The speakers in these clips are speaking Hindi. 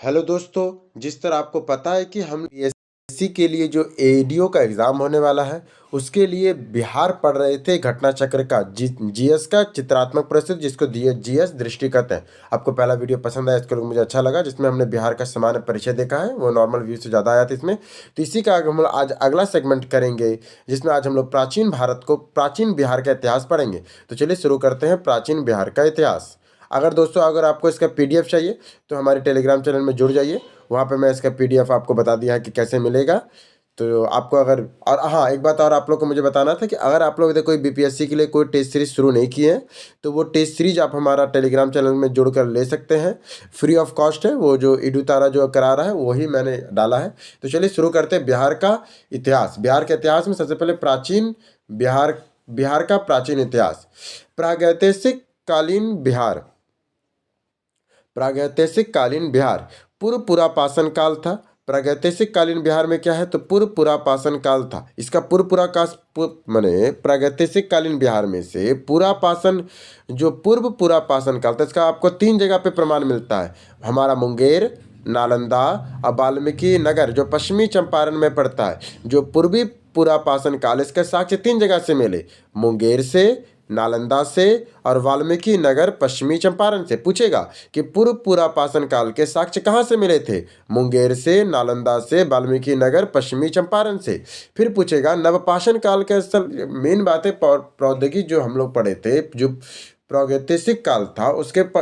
हेलो दोस्तों। जिस तरह आपको पता है कि हम पीएससी के लिए जो एडीओ का एग्ज़ाम होने वाला है उसके लिए बिहार पढ़ रहे थे घटना चक्र का जीएस का चित्रात्मक प्रस्तुति जिसको जीएस दृष्टि कहते हैं। आपको पहला वीडियो पसंद आया, इसके लिए मुझे अच्छा लगा, जिसमें हमने बिहार का सामान्य परिचय देखा है, वो नॉर्मल व्यू से ज़्यादा आया था इसमें। तो इसी का हम आज अगला सेगमेंट करेंगे जिसमें आज हम लोग प्राचीन बिहार का इतिहास पढ़ेंगे। तो चलिए शुरू करते हैं प्राचीन बिहार का इतिहास। अगर आपको इसका पीडीएफ चाहिए तो हमारे टेलीग्राम चैनल में जुड़ जाइए। वहाँ पे मैं इसका पीडीएफ आपको बता दिया है कि कैसे मिलेगा। तो आपको अगर और हाँ, एक बात और आप लोग को मुझे बताना था कि अगर आप लोग इधर कोई बीपीएससी के लिए कोई टेस्ट सीरीज शुरू नहीं किए हैं तो वो टेस्ट सीरीज आप हमारा टेलीग्राम चैनल में जुड़ कर ले सकते हैं। फ्री ऑफ कॉस्ट है, वो जो इडू तारा जो करा रहा है वही मैंने डाला है। तो चलिए शुरू करते हैं बिहार का इतिहास। बिहार के इतिहास में सबसे पहले बिहार का प्राचीन इतिहास। प्रागैतिहासिक कालीन बिहार प्रागैतिहासिक कालीन बिहार पूर्व पुरापाषाण काल था। प्रागैतिहासिक कालीन बिहार में क्या है तो पूर्व पुरापाषाण काल था। इसका माने प्रागैतिहासिक कालीन बिहार में से पूर्व पुरापाषाण काल था, इसका आपको 3 जगह पे प्रमाण मिलता है। हमारा मुंगेर, नालंदा और वाल्मीकि नगर जो पश्चिमी चंपारण में पड़ता है। जो पूर्वी पुरापाषाण काल, इसके साक्ष्य 3 जगह से मिले, मुंगेर से, नालंदा से और वाल्मीकि नगर पश्चिमी चंपारण से। पूछेगा कि पूर्व पुरापाषाण काल के साक्ष्य कहाँ से मिले थे, मुंगेर से, नालंदा से, वाल्मीकि नगर पश्चिमी चंपारण से। फिर पूछेगा नवपाषाण काल के स्थल। मेन बात है प्रौद्योगिकी जो हम लोग पढ़े थे, जो प्रागैतिहासिक काल था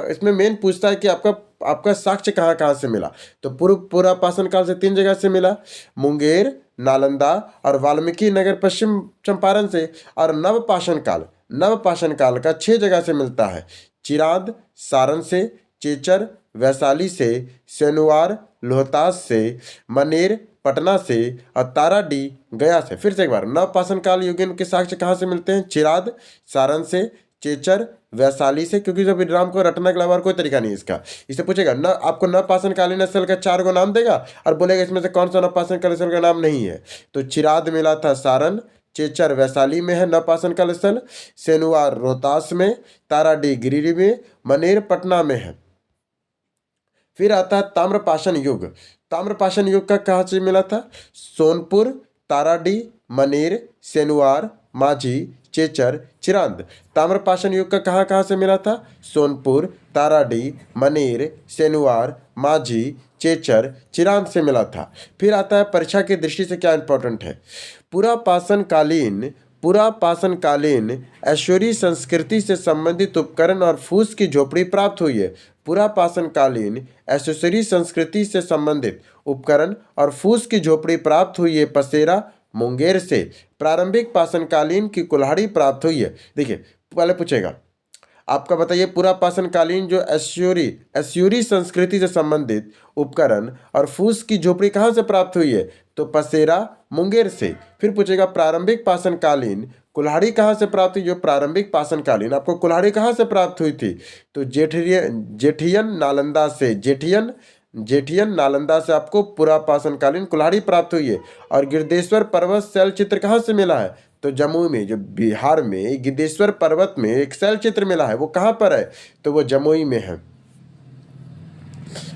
इसमें मेन पूछता है कि आपका साक्ष्य कहाँ कहाँ से मिला। तो पूर्व पुरापाषाण काल से 3 जगह से मिला, मुंगेर, नालंदा और वाल्मीकि नगर पश्चिम चंपारण से। और नवपाषाण काल का 6 जगह से मिलता है, चिराद सारण से, चेचर वैशाली से, सेनुवार लोहतास से, मनेर पटना से और ताराडीह गया से। फिर से एक बार, नवपाषाण काल युगीन के साक्ष्य कहाँ से मिलते हैं, चिराद सारण से, चेचर वैशाली से, क्योंकि जब राम को रटने के अलावा और कोई तरीका नहीं है इसका। इसे पूछेगा न आपको नवपाषाण कालीन स्थल का 4 गो नाम देगा और बोलेगा इसमें से कौन सा नवपाषाण कालीन स्थल का नाम नहीं है। तो चिराद मिला था सारण, चेचर वैशाली में है नवपाषाण काल स्थल, सेनुवार रोहतास में, ताराडीह गिरिडीह में, मनेर पटना में है। फिर आता है ताम्रपाषाण युग। ताम्रपाषाण युग का कहाँ से मिला था, सोनपुर, ताराडीह, मनेर, सेनुवार, माझी, चेचर, चिरांद। ताम्रपाषाण युग का कहाँ कहाँ से मिला था, सोनपुर, ताराडीह, मनेर, सेनुवार, माझी, चेचर, चिरांद से मिला था। फिर आता है परीक्षा की दृष्टि से क्या इंपॉर्टेंट है, पुरापाषाण कालीन ऐश्वरी संस्कृति से संबंधित उपकरण और फूस की झोपड़ी प्राप्त हुई है। पुरापाषाण कालीन ऐश्वरी संस्कृति से संबंधित उपकरण और फूस की झोपड़ी प्राप्त हुई है पसेरा मुंगेर से। प्रारंभिक पाषाण कालीन की कुल्हाड़ी प्राप्त हुई है। देखिए पहले पूछेगा आपका बताइए, पुरापाषाण कालीन जो एस्यूरी संस्कृति से संबंधित उपकरण और फूस की झोपड़ी कहाँ से प्राप्त हुई है, तो पसेरा मुंगेर से। फिर पूछेगा प्रारंभिक पाषाण कालीन कुल्हाड़ी कहाँ से प्राप्त हुई, जो प्रारंभिक पाषाण कालीन आपको कुल्हाड़ी कहाँ से प्राप्त हुई थी, तो जेठियन नालंदा से आपको पुरापाषाण कालीन कुल्हाड़ी प्राप्त हुई है। और गिरदेश्वर पर्वत शैल चित्र कहाँ से मिला है, तो जमुई में, जो बिहार में गिद्धेश्वर पर्वत में एक शैल चित्र मिला है, वो कहाँ पर है, तो वो जमुई में है।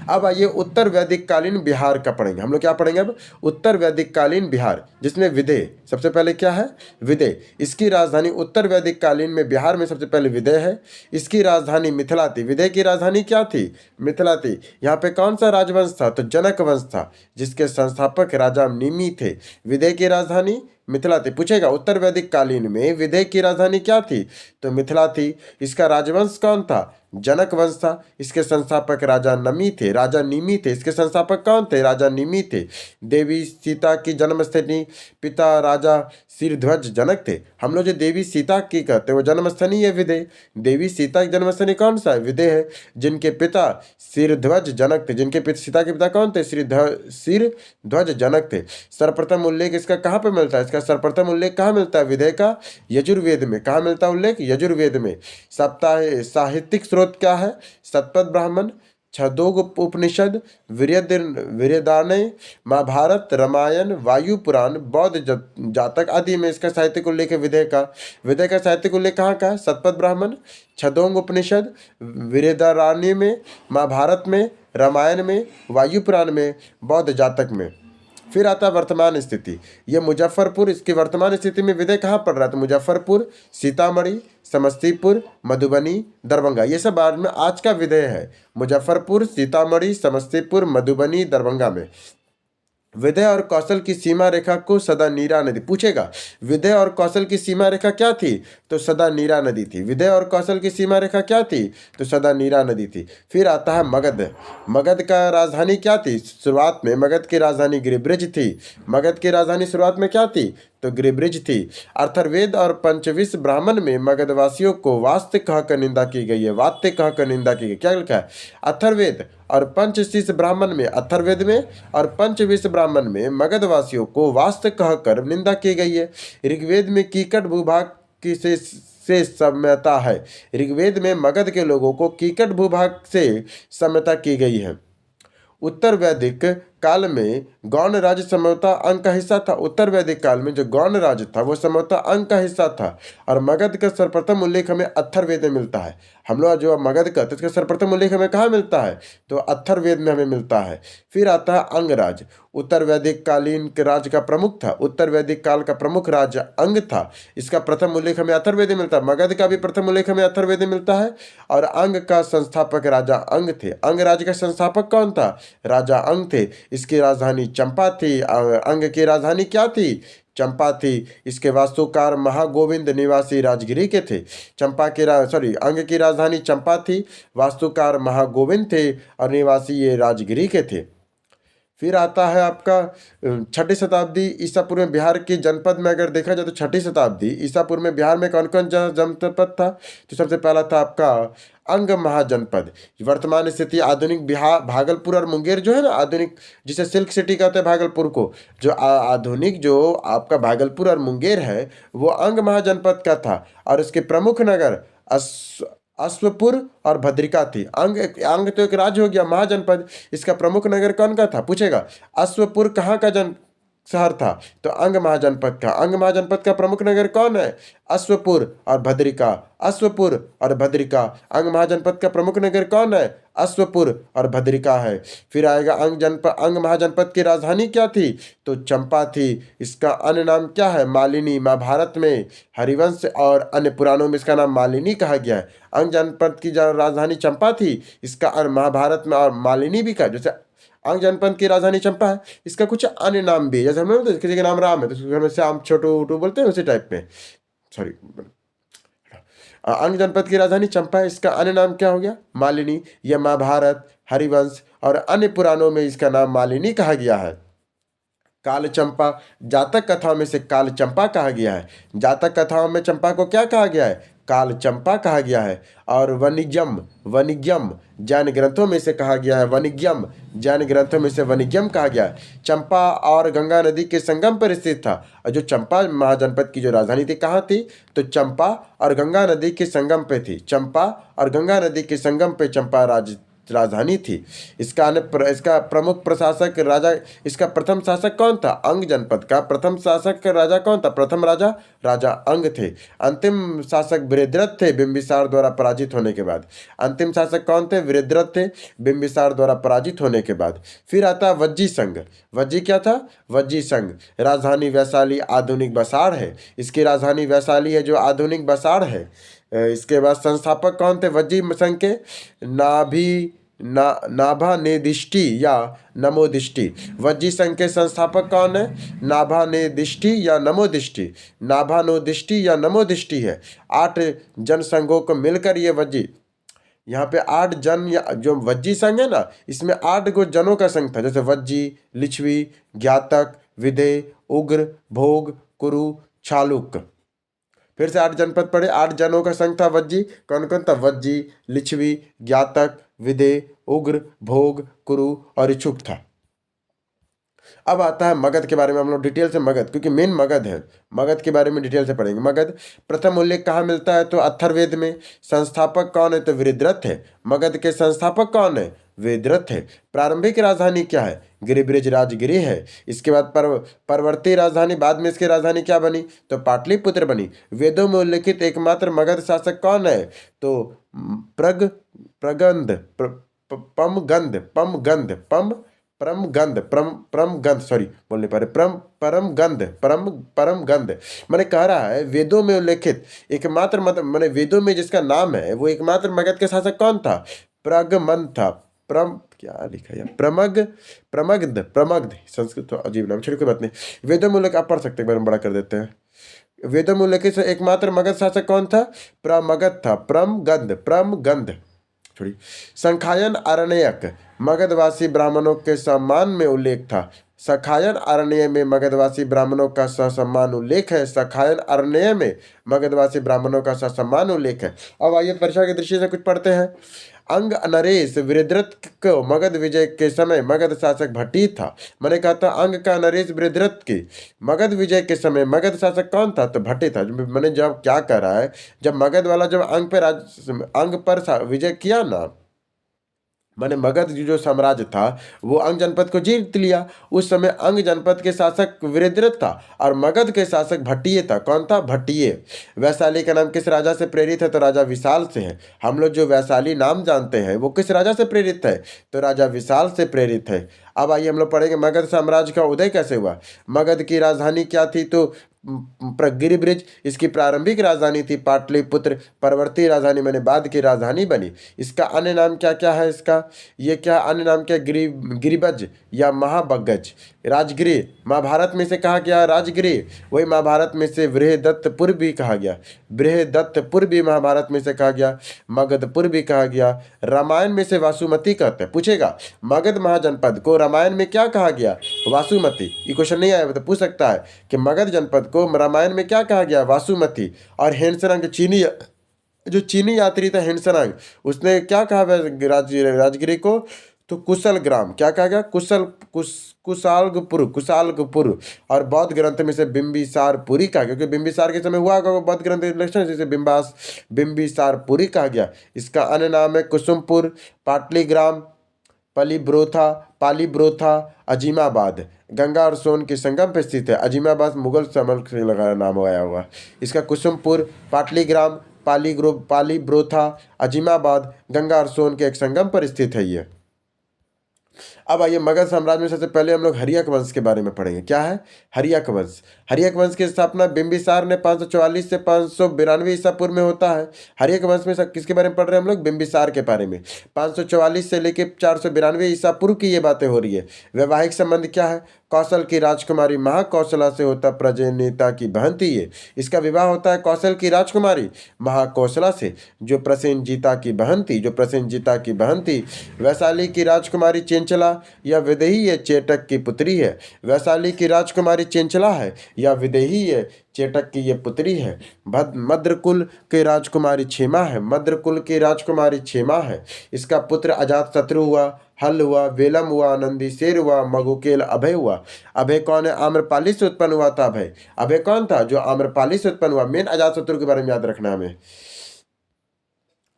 अब आइए उत्तर वैदिक कालीन बिहार का पढ़ेंगे हम लोग। क्या पढ़ेंगे अब, उत्तर वैदिक कालीन बिहार, जिसमें विदेह सबसे पहले क्या है, विदेह। इसकी राजधानी उत्तर वैदिक कालीन में बिहार में सबसे पहले विदेह है। इसकी राजधानी मिथिला थी। विदेह की राजधानी क्या थी, मिथिला थी। यहाँ पे कौन सा राजवंश था, तो जनक वंश था, जिसके संस्थापक राजा निमि थे। विदेह की राजधानी मिथिला थी। पूछेगा उत्तर वैदिक कालीन में विदेह की राजधानी क्या थी, तो मिथिला थी। इसका राजवंश कौन था, जनक वंश था। इसके संस्थापक राजा निमि थे। इसके संस्थापक कौन थे, राजा निमि थे। देवी सीता की जन्मस्थली पिता राजा सिरध्वज जनक थे। हम लोग जो देवी सीता की कहते हैं वो जन्मस्थली है विदेह। देवी सीता की जन्मस्थली कौन सा है, विदेह है। जिनके पिता सिरध्वज जनक थे, सीता के पिता कौन थे, सिरध्वज जनक थे। सर्वप्रथम उल्लेख इसका कहाँ पर मिलता है, इसका सर्वप्रथम उल्लेख कहाँ मिलता है, विदेह का यजुर्वेद में। कहाँ मिलता है उल्लेख, यजुर्वेद में। साहित्यिक स्रोत क्या है, शतपथ ब्राह्मण, छदोग उपनिषद, वीर्यदानय, महाभारत, रामायण, वायु पुराण, बौद्ध जातक आदि में इसका साहित्यिक उल्लेख है विदेह का। विदेह का साहित्यिक उल्लेख कहाँ का है, शतपथ ब्राह्मण, छदोंग उपनिषद, वीर्यदारण्य में, महाभारत में, रामायण में, वायु पुराण में, बौद्ध जातक में। फिर आता है वर्तमान स्थिति। ये मुजफ्फरपुर, इसकी वर्तमान स्थिति में विदय कहाँ पड़ रहा है? तो मुजफ्फरपुर, सीतामढ़ी, समस्तीपुर, मधुबनी, दरभंगा, ये सब बाद में आज का विदय है। मुजफ्फरपुर, सीतामढ़ी, समस्तीपुर, मधुबनी, दरभंगा में। विदय और कौशल की सीमा रेखा को सदा नीरा नदी पूछेगा। विदय और कौशल की सीमा रेखा क्या थी? तो सदा नीरा नदी थी। विदय और कौशल की सीमा रेखा क्या थी? तो सदा नीरा नदी थी। फिर आता है मगध। मगध का राजधानी क्या थी? शुरुआत में मगध की राजधानी गिरिब्रिज थी। मगध की राजधानी शुरुआत में क्या थी? तो गिरिब्रिज थी। अथर्ववेद और पंचविश ब्राह्मण में मगधवासियों को वास्ते कहकर निंदा की गई है। वात्य कहकर निंदा की गई। क्या लिखा है? अथर्ववेद और पंचशीष ब्राह्मण में, अथर्ववेद में और पंचविश ब्राह्मण में मगधवासियों को वास्ते कहकर निंदा की गई है। ऋग्वेद में कीकट भूभाग की से सम्यता है। ऋग्वेद में मगध के लोगों को कीकट भूभाग से सम्यता की गई है। उत्तर वैदिक काल में गौण राज्य संभवतः अंग का हिस्सा था। उत्तर वैदिक काल में जो गौण राज्य था वो संभवतः अंग का हिस्सा था। और मगध का सर्वप्रथम उल्लेख हमें अथर्ववेद में मिलता है। हम लोग जो मगध का तो इसका सर्वप्रथम उल्लेख हमें कहाँ मिलता है? तो अथर्ववेद में हमें मिलता है। फिर आता है अंगराज। उत्तर वैदिक कालीन के राज्य का प्रमुख था। उत्तर वैदिक काल का प्रमुख राज्य अंग था। इसका प्रथम उल्लेख हमें अथर्ववेद में मिलता है। मगध का भी प्रथम उल्लेख हमें अथर्ववेद में मिलता है। और अंग का संस्थापक राजा अंग थे। अंग राज्य का संस्थापक कौन था? राजा अंग थे। इसकी राजधानी चंपा थी। अंग की राजधानी क्या थी? चंपा थी। इसके वास्तुकार महागोविंद निवासी राजगिरी के थे। अंग की राजधानी चंपा थी, वास्तुकार महागोविंद थे और निवासी ये राजगिरी के थे। फिर आता है आपका 6ठी शताब्दी ईसा पूर्व में बिहार के जनपद में अगर देखा जाए तो 6ठी शताब्दी ईसा पूर्व में बिहार में कौन कौन जनपद था? तो सबसे पहला था आपका अंग महाजनपद। वर्तमान स्थिति आधुनिक बिहार, भागलपुर और मुंगेर जो है ना, आधुनिक जिसे सिल्क सिटी कहते हैं भागलपुर को, जो आधुनिक जो आपका भागलपुर और मुंगेर है वो अंग महाजनपद का था। और इसके प्रमुख नगर अश्वपुर और भद्रिका थी। अंग तो एक राज्य हो गया, महाजनपद इसका प्रमुख नगर कौन का था पूछेगा? अश्वपुर कहाँ का शहर था? तो अंग महाजनपद का। अंग महाजनपद का प्रमुख नगर कौन है? अश्वपुर और भद्रिका। अश्वपुर और भद्रिका। अंग महाजनपद का प्रमुख नगर कौन है? अश्वपुर और भद्रिका है। फिर आएगा अंग महाजनपद की राजधानी क्या थी? तो चंपा थी। इसका अन्य नाम क्या है? मालिनी। महाभारत में, हरिवंश और अन्य पुराणों में इसका नाम मालिनी कहा गया है। अंग जनपद की राजधानी चंपा थी। इसका महाभारत में और मालिनी भी कहा। जैसे अंग जनपद की राजधानी चंपा है, इसका कुछ अन्य नाम भी है। जैसे हम लोग किसी का नाम राम है तो उसके घर में श्याम, छोटू उटू बोलते हैं उसी टाइप में। सॉरी, अंग जनपद की राजधानी चंपा है, इसका अन्य नाम क्या हो गया? मालिनी। यह महाभारत, हरिवंश और अन्य पुराणों में इसका नाम मालिनी कहा गया है। काल चंपा, जातक कथाओं में से काल चंपा कहा गया है। जातक कथाओं में चंपा को क्या कहा गया है? काल चंपा कहा गया है। और वनिज्यम, वनिज्यम जैन ग्रंथों में से कहा गया है। वनिज्यम जैन ग्रंथों में से वनिज्यम कहा गया है। चंपा और गंगा नदी के संगम पर स्थित था। और जो चंपा महाजनपद की जो राजधानी थी कहाँ थी? तो चंपा और गंगा नदी के संगम पे थी। चंपा और गंगा नदी के संगम पे चंपा राजधानी थी। इसका प्रमुख प्रशासक राजा, इसका प्रथम शासक कौन था? अंग जनपद का प्रथम शासक राजा कौन था? प्रथम राजा राजा अंग थे। अंतिम शासक वृद्धरथ थे बिंबिसार द्वारा पराजित होने के बाद। अंतिम शासक कौन थे? वृद्धरथ थे बिंबिसार द्वारा पराजित होने के बाद। फिर आता वज्जी संघ। वज्जी क्या था? वज्जी संघ। राजधानी वैशाली, आधुनिक बसाड़ है। इसकी राजधानी वैशाली है जो आधुनिक बसाड़ है। इसके बाद संस्थापक कौन थे वज्जी संघ के? नाभा नेदिष्टि या नमोदिष्टि। वज्जी संघ के संस्थापक कौन है? नाभा नेदिष्टि या नमोदिष्टि। नाभा नोदिष्टि या नमोदिष्टि है। 8 जनसंघों को मिलकर ये वज्जी, यहाँ पे 8 जन, या जो वज्जी संघ है ना, इसमें 8 गो जनों का संघ था। जैसे वज्जी, लिच्छवी, ज्ञातक, विदेह, उग्र, भोग, कुरु, चालुक। फिर से 8 जनपद पड़े। 8 जनों का संघ था वज्जी। कौन कौन था? वज्जी, लिच्छवी, ज्ञातक, विदेह, उग्र, भोग, कुरु और इच्छुक था। अब आता है मगध के बारे में हम लोग डिटेल से, मगध क्योंकि मेन मगध है, मगध के बारे में डिटेल से पढ़ेंगे। मगध प्रथम उल्लेख कहाँ मिलता है? तो अथर्ववेद में। संस्थापक कौन है? तो वृद्धरथ है। मगध के संस्थापक कौन है? वृद्धरथ है। प्रारंभिक राजधानी क्या है? गिरिब्रिज राजगिरी है। इसके बाद परवर्ती राजधानी, बाद में इसकी राजधानी क्या बनी? तो पाटलिपुत्र बनी। वेदों में उल्लेखित एकमात्र मगध शासक कौन है? तो पमगंध पमगंध पम परम गंध परम गंध, सॉरी बोल नहीं पा रहे, परम गंध परम गंध। मैंने कह रहा है वेदों में उल्लेखित एकमात्र मतलब मैंने वेदों में जिसका नाम है वो एकमात्र मगध के शासक कौन था? प्रगमन था। क्या लिखा है प्रमग प्रमग्ध प्रमग्ध, संस्कृत तो अजीब नाम, छोड़िए कोई बात नहीं। वेदों में उल्लेख आप पढ़ सकते हैं, एक बार बड़ा कर देते हैं। वेदों में उल्लेखित एकमात्र मगध शासक कौन था? प्रमगध था, प्रमगंध। थोड़ी संखायन अरण्यक मगधवासी ब्राह्मणों के सम्मान में उल्लेख था। सखायन अरण्य में मगधवासी ब्राह्मणों का ससम्मान उल्लेख है। सखायन अरण्य में मगधवासी ब्राह्मणों का ससम्मान उल्लेख है। अब आइए परीक्षा की दृष्टि से कुछ पढ़ते हैं। अंग नरेश वृद्धृत को मगध विजय के समय मगध शासक भट्टी था। मैंने कहा था अंग का नरेश वृद्धृत की मगध विजय के समय मगध शासक कौन था? तो भट्टी था। मैंने जब क्या कर रहा है, जब मगध वाला जब अंग पर विजय किया ना, मैंने मगध जो साम्राज्य था वो अंग जनपद को जीत लिया। उस समय अंग जनपद के शासक वृद्धृत था और मगध के शासक भट्टिये था। कौन था? भट्टिये। वैशाली का नाम किस राजा से प्रेरित है? तो राजा विशाल से है। हम लोग जो वैशाली नाम जानते हैं वो किस राजा से प्रेरित है? तो राजा विशाल से प्रेरित है। अब आइए हम लोग पढ़ेंगे मगध साम्राज्य का उदय कैसे हुआ। मगध की राजधानी क्या थी? तो गिरिब्रिज इसकी प्रारंभिक राजधानी थी। पाटलिपुत्र परवर्ती राजधानी मैंने बाद की राजधानी बनी। इसका अन्य नाम क्या क्या है? इसका ये क्या अन्य नाम क्या? गिरिबज या महाबगज। राजगिरी महाभारत में से कहा गया राजगिरी, वही महाभारत में से बृहदत्तपुर भी कहा गया। बृहदत्तपुर भी महाभारत में से कहा गया। मगधपुर भी कहा गया। रामायण में से वासुमती कहते हैं। पूछेगा मगध महाजनपद को रामायण में क्या कहा गया? वासुमती। ये क्वेश्चन नहीं आया तो पूछ सकता है कि मगध जनपद को रामायण में क्या कहा गया? वासुमती। और हेनसरंग जो चीनी यात्री था हेनसरंग, उसने क्या कहा राजगिरी को? तो कुशल ग्राम। क्या कहा गया? कुशालगपुर। और बौद्ध ग्रंथ में से बिंबिसारपुरी कहा गया, क्योंकि बिंबिसार के समय हुआ होगा बौद्ध ग्रंथ इलेक्शन, जिसे बिंबिसारपुरी कहा गया। इसका अन्य नाम है कुसुमपुर, पाटलीग्राम, पालीब्रोथा, अजीमाबाद। गंगा और सोन के संगम पर स्थित है। अजीमाबाद मुगल समल से लगा नाम आया हुआ। इसका कुसुमपुर, पाटलीग्राम, पालीब्रोथा, अजीमाबाद गंगा और सोन के एक संगम पर स्थित है ये। अब आइए मगध साम्राज्य में सबसे पहले हम लोग हर्यक वंश के बारे में पढ़ेंगे। क्या है? हर्यक वंश। हर्यक वंश की स्थापना बिंबिसार ने 544 से 592 ईसा पूर्व में होता है। हर्यक वंश में किसके बारे में पढ़ रहे हैं हम लोग? बिंबिसार के बारे में। 544 से लेकर 492 ईसा पूर्व की ये बातें हो रही है। वैवाहिक संबंध क्या है? कौशल की राजकुमारी महाकौशला से होता प्रजेनेता की बहन थी ये। इसका विवाह होता है कौशल की राजकुमारी महाकौशला से, जो प्रसेनजीता की बहन थी। वैशाली की राजकुमारी चेंचला या विदेही ये चेटक की पुत्री है। वैशाली की राजकुमारी चेंचला है या विदेही ये चेटक की ये पुत्री है। मद्रकुल की राजकुमारी क्षेमा है। इसका पुत्र अजातशत्रु हुआ, हल हुआ, वेलम हुआ, नंदीसेर हुआ, मगुकेल, अभय हुआ। अभय कौन है? आम्रपाली से उत्पन्न हुआ था अभय। अभय कौन था? जो आम्रपाली से उत्पन्न हुआ। मेन अजातशत्रु के बारे में याद रखना हमें।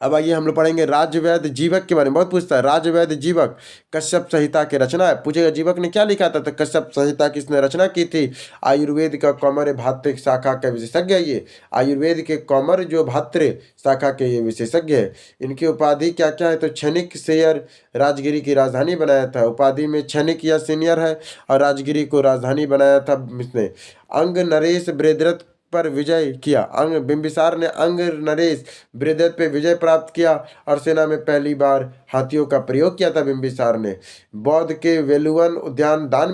अब आइए हम लोग पढ़ेंगे राजवैद जीवक के बारे में। बहुत पूछता है राजवैद जीवक कश्यप संहिता की रचना है। पूछेगा जीवक ने क्या लिखा था? तो कश्यप संहिता किसने रचना की थी? आयुर्वेद का कौमर भात्र शाखा के विशेषज्ञ है ये। आयुर्वेद के कौमर जो भात्र शाखा के ये विशेषज्ञ है। इनकी उपाधि क्या क्या है? तो क्षणिक शेयर राजगिरी की राजधानी बनाया था। उपाधि में क्षणिक या सीनियर है और राजगिरी को राजधानी बनाया था इसने। अंग नरेश बृहद्रथ पर विजय किया। बिंबिसार ने अंग नरेश बृहद्रथ पे विजय प्राप्त किया और सेना में पहली बार हाथियों का प्रयोग किया था बिंबिसार ने। बौद्ध के वेलुवन उद्यान दान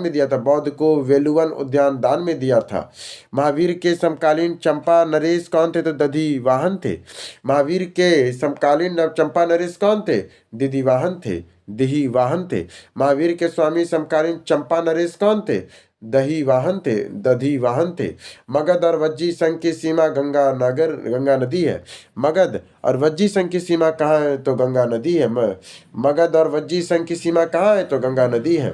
में दिया था। महावीर के समकालीन चंपा नरेश कौन थे? तो दधिवाहन थे। महावीर के समकालीन चंपा नरेश कौन थे? दिधिवाहन थे। महावीर के स्वामी समकालीन चंपा नरेश कौन थे? दधिवाहन थे। मगध और वज्जी संघ की सीमा गंगा नदी है। मगध और वज्जी संघ की सीमा कहाँ है? तो गंगा नदी है। मगध और वज्जी संघ की सीमा कहाँ है? तो गंगा नदी है।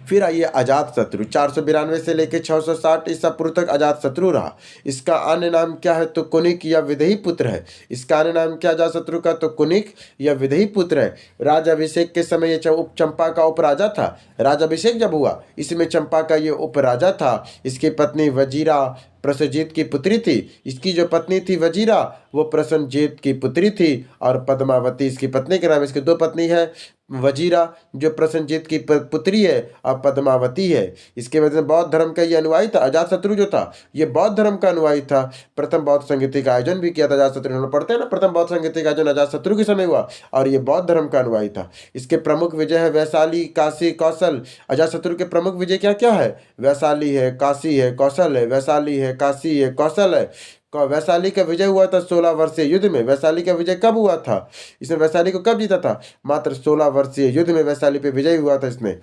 फिर आइए अजातशत्रु। 492 से लेकर 660 ईसा पूर्व तक अजातशत्रु रहा। इसका अन्य नाम क्या है? तो कुनिक या विदेही पुत्र है। इसका अन्य नाम क्या अजातशत्रु का? तो कुनिक या विदेही पुत्र है। राजाभिषेक के समय ये चंपा का उपराजा था। राजाभिषेक जब हुआ इसमें चंपा का ये उपराजा था। इसकी पत्नी वजीरा प्रसेनजीत की पुत्री थी। इसकी जो पत्नी थी वजीरा, वो प्रसेनजीत की पुत्री थी, और पद्मावती इसकी पत्नी के नाम। इसकी दो पत्नी है, वजीरा जो प्रसेनजीत की पुत्री है, और पद्मावती है। इसके वजह से बौद्ध धर्म का ये अनुयायी था। अजातशत्रु जो था ये बौद्ध धर्म का अनुयायी था। प्रथम बौद्ध संगीति का आयोजन भी किया था अजातशत्रु। हम लोग पढ़ते हैं ना, प्रथम बौद्ध संगीति का आयोजन अजातशत्रु के समय हुआ, और ये बौद्ध धर्म का अनुयायी था। इसके प्रमुख विजय है वैशाली, काशी, कौशल। अजातशत्रु के प्रमुख विजय क्या क्या है? वैशाली है, काशी है, कौशल है। वैशाली है, काशी है, कौशल है। वैशाली का विजय हुआ था 16 वर्षीय युद्ध में। वैशाली का विजय कब हुआ था? इसने वैशाली को कब जीता था? मात्र 16 वर्षीय युद्ध में वैशाली पे विजय हुआ था इसने।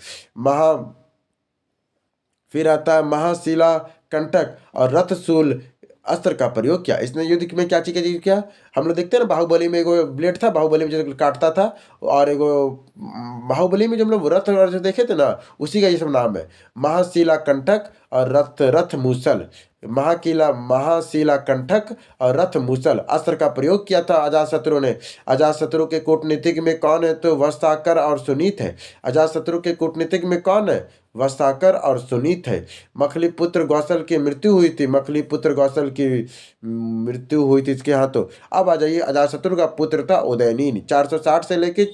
फिर आता है महाशिला कंटक और रथशूल अस्त्र का प्रयोग किया। इसने युद्ध में क्या चीज का यूज किया? हम लोग देखते हैं ना, बाहुबली में एगो ब्लेड था, बाहुबली में जो काटता था, और एगो बाहुबली में जो हम लोग रथ जो देखे थे ना, उसी का ये सब नाम है। महाशिला कंटक और रथ मूसल। महाशिला कंटक और रथ मूसल अस्त्र का प्रयोग किया था अजातशत्रु ने। अजातशत्रु के कूटनीतिक में कौन है? तो वस्ताकर और सुनीत है। अजातशत्रु के कूटनीतिक में कौन है? वस्ताकर और सुनीत है। मखलीपुत्र गौसल की मृत्यु हुई थी। मखलीपुत्र गौसल की मृत्यु हुई थी इसके हाथों। अब आ जाइए, अजातशत्रु का पुत्र था उदयनीन। 460 से लेके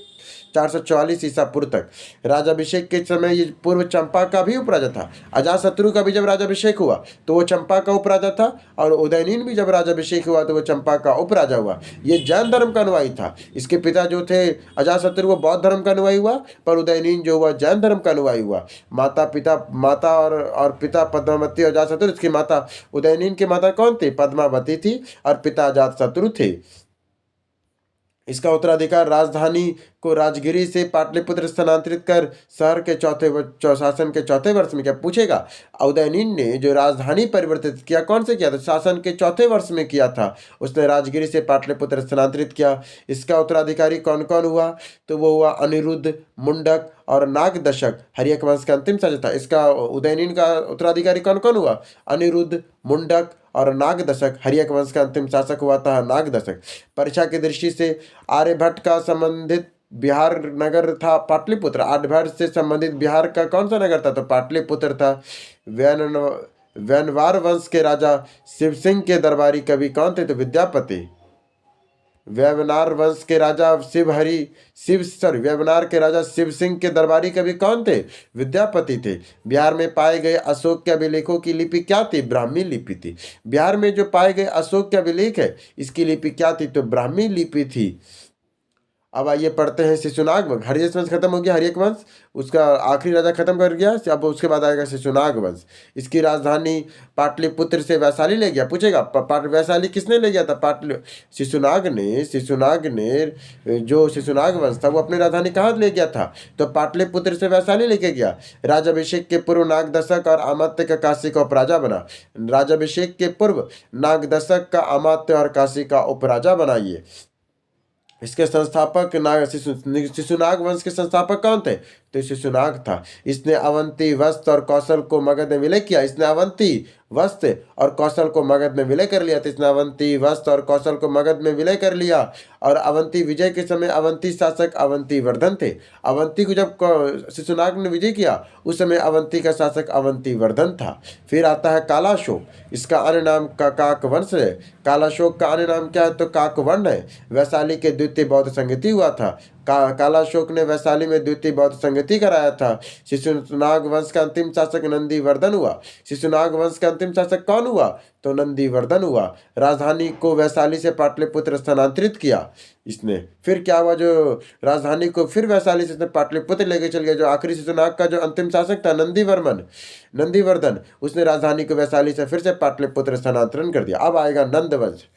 444 ईसा पूर्व तक। राजाभिषेक के समय ये पूर्व चंपा का भी उपराजा था। अजातशत्रु का भी जब राजाभिषेक हुआ तो वो चंपा का उपराजा था, और उदयनीन भी जब राजाभिषेक हुआ तो वो चंपा का उपराजा हुआ। ये जैन धर्म का अनुयायी था। इसके पिता जो थे अजातशत्रु, वो बौद्ध धर्म का अनुयायी हुआ, पर उदयनीन जो हुआ जैन धर्म का अनुयायी हुआ। माता और पिता पद्मावती और अजातशत्रु। इसकी माता उदयनीन की माता कौन थी? पद्मावती थी, और पिता अजातशत्रु थे। इसका उत्तराधिकार राजधानी को राजगिरी से पाटलिपुत्र स्थानांतरित कर शहर के शासन के चौथे वर्ष में। क्या पूछेगा? उदयनीन ने जो राजधानी परिवर्तित किया, कौन से किया था? शासन के चौथे वर्ष में किया था। उसने राजगिरी से पाटलिपुत्र स्थानांतरित किया। इसका उत्तराधिकारी कौन कौन हुआ? तो वो हुआ अनिरुद्ध, मुंडक और नागदशक। हर्यक वंश का अंतिम शासक था। इसका उदयनीन का उत्तराधिकारी कौन कौन हुआ? अनिरुद्ध, मुंडक और नागदशक। हर्यक वंश का अंतिम शासक हुआ था नागदशक। परीक्षा की दृष्टि से आर्यभट्ट का संबंधित बिहार नगर था पाटलिपुत्र। आर्यभट्ट से संबंधित बिहार का कौन सा नगर था? तो पाटलिपुत्र था। वैनवार वंश के राजा शिवसिंह के दरबारी कवि कौन थे? तो विद्यापति। वेवनार वंश के राजा वेवनार के राजा शिव सिंह के दरबारी कवि कौन थे? विद्यापति थे। बिहार में पाए गए अशोक के अभिलेखों की लिपि क्या थी? ब्राह्मी लिपि थी। बिहार में जो पाए गए अशोक के अभिलेख है, इसकी लिपि क्या थी? तो ब्राह्मी लिपि थी। अब आइए पढ़ते हैं शिशुनाग वंश। हर्यक वंश खत्म हो गया, हर्यक वंश उसका आखिरी राजा खत्म कर गया। अब उसके बाद आएगा शिशुनाग वंश। इसकी राजधानी पाटलिपुत्र से वैशाली ले गया। पूछेगा वैशाली किसने ले गया था? शिशुनाग ने जो शिशुनाग वंश था वो अपनी राजधानी कहाँ ले गया था? तो पाटलिपुत्र से वैशाली लेके गया। राजाभिषेक के पूर्व नागदशक और अमात्य का काशी का उपराजा बना। राजाभिषेक के पूर्व नागदशक का अमात्य और काशी का उपराजा बनाइए। इसके संस्थापक शिशुनाग वंश के संस्थापक कौन थे? तो शिशुनाग था। इसने अवंती, वस्त्र और कौशल को मगध में विलय किया। इसने अवंती, वस्त्र और कौशल को मगध में विलय कर लिया। तो इसने अवंती, वस्त्र और कौशल को मगध में विलय कर लिया। और अवंती विजय के समय अवंती शासक अवंती वर्धन थे। अवंती को जब शिशुनाग ने विजय किया उस समय अवंती का शासक अवंती वर्धन था। फिर आता है कालाशोक। इसका अन्य नाम काक वंश है। कालाशोक का अन्य नाम क्या है? तो काकवर्ण है। वैशाली के द्वितीय बौद्ध संगति हुआ था। कालाशोक ने वैशाली में द्वितीय बौद्ध संगति कराया था। शिशुनाग वंश का अंतिम शासक नंदीवर्धन हुआ। शिशुनाग वंश का अंतिम शासक कौन हुआ? तो नंदीवर्धन हुआ। राजधानी को वैशाली से पाटलिपुत्र स्थानांतरित किया इसने। फिर क्या हुआ? जो राजधानी को फिर वैशाली से पाटलिपुत्र लेके चल गया। जो आखिरी शिशुनाग का जो अंतिम शासक था नंदीवर्धन, उसने राजधानी को वैशाली से फिर से पाटलिपुत्र स्थानांतरण कर दिया। अब आएगा नंदवंश।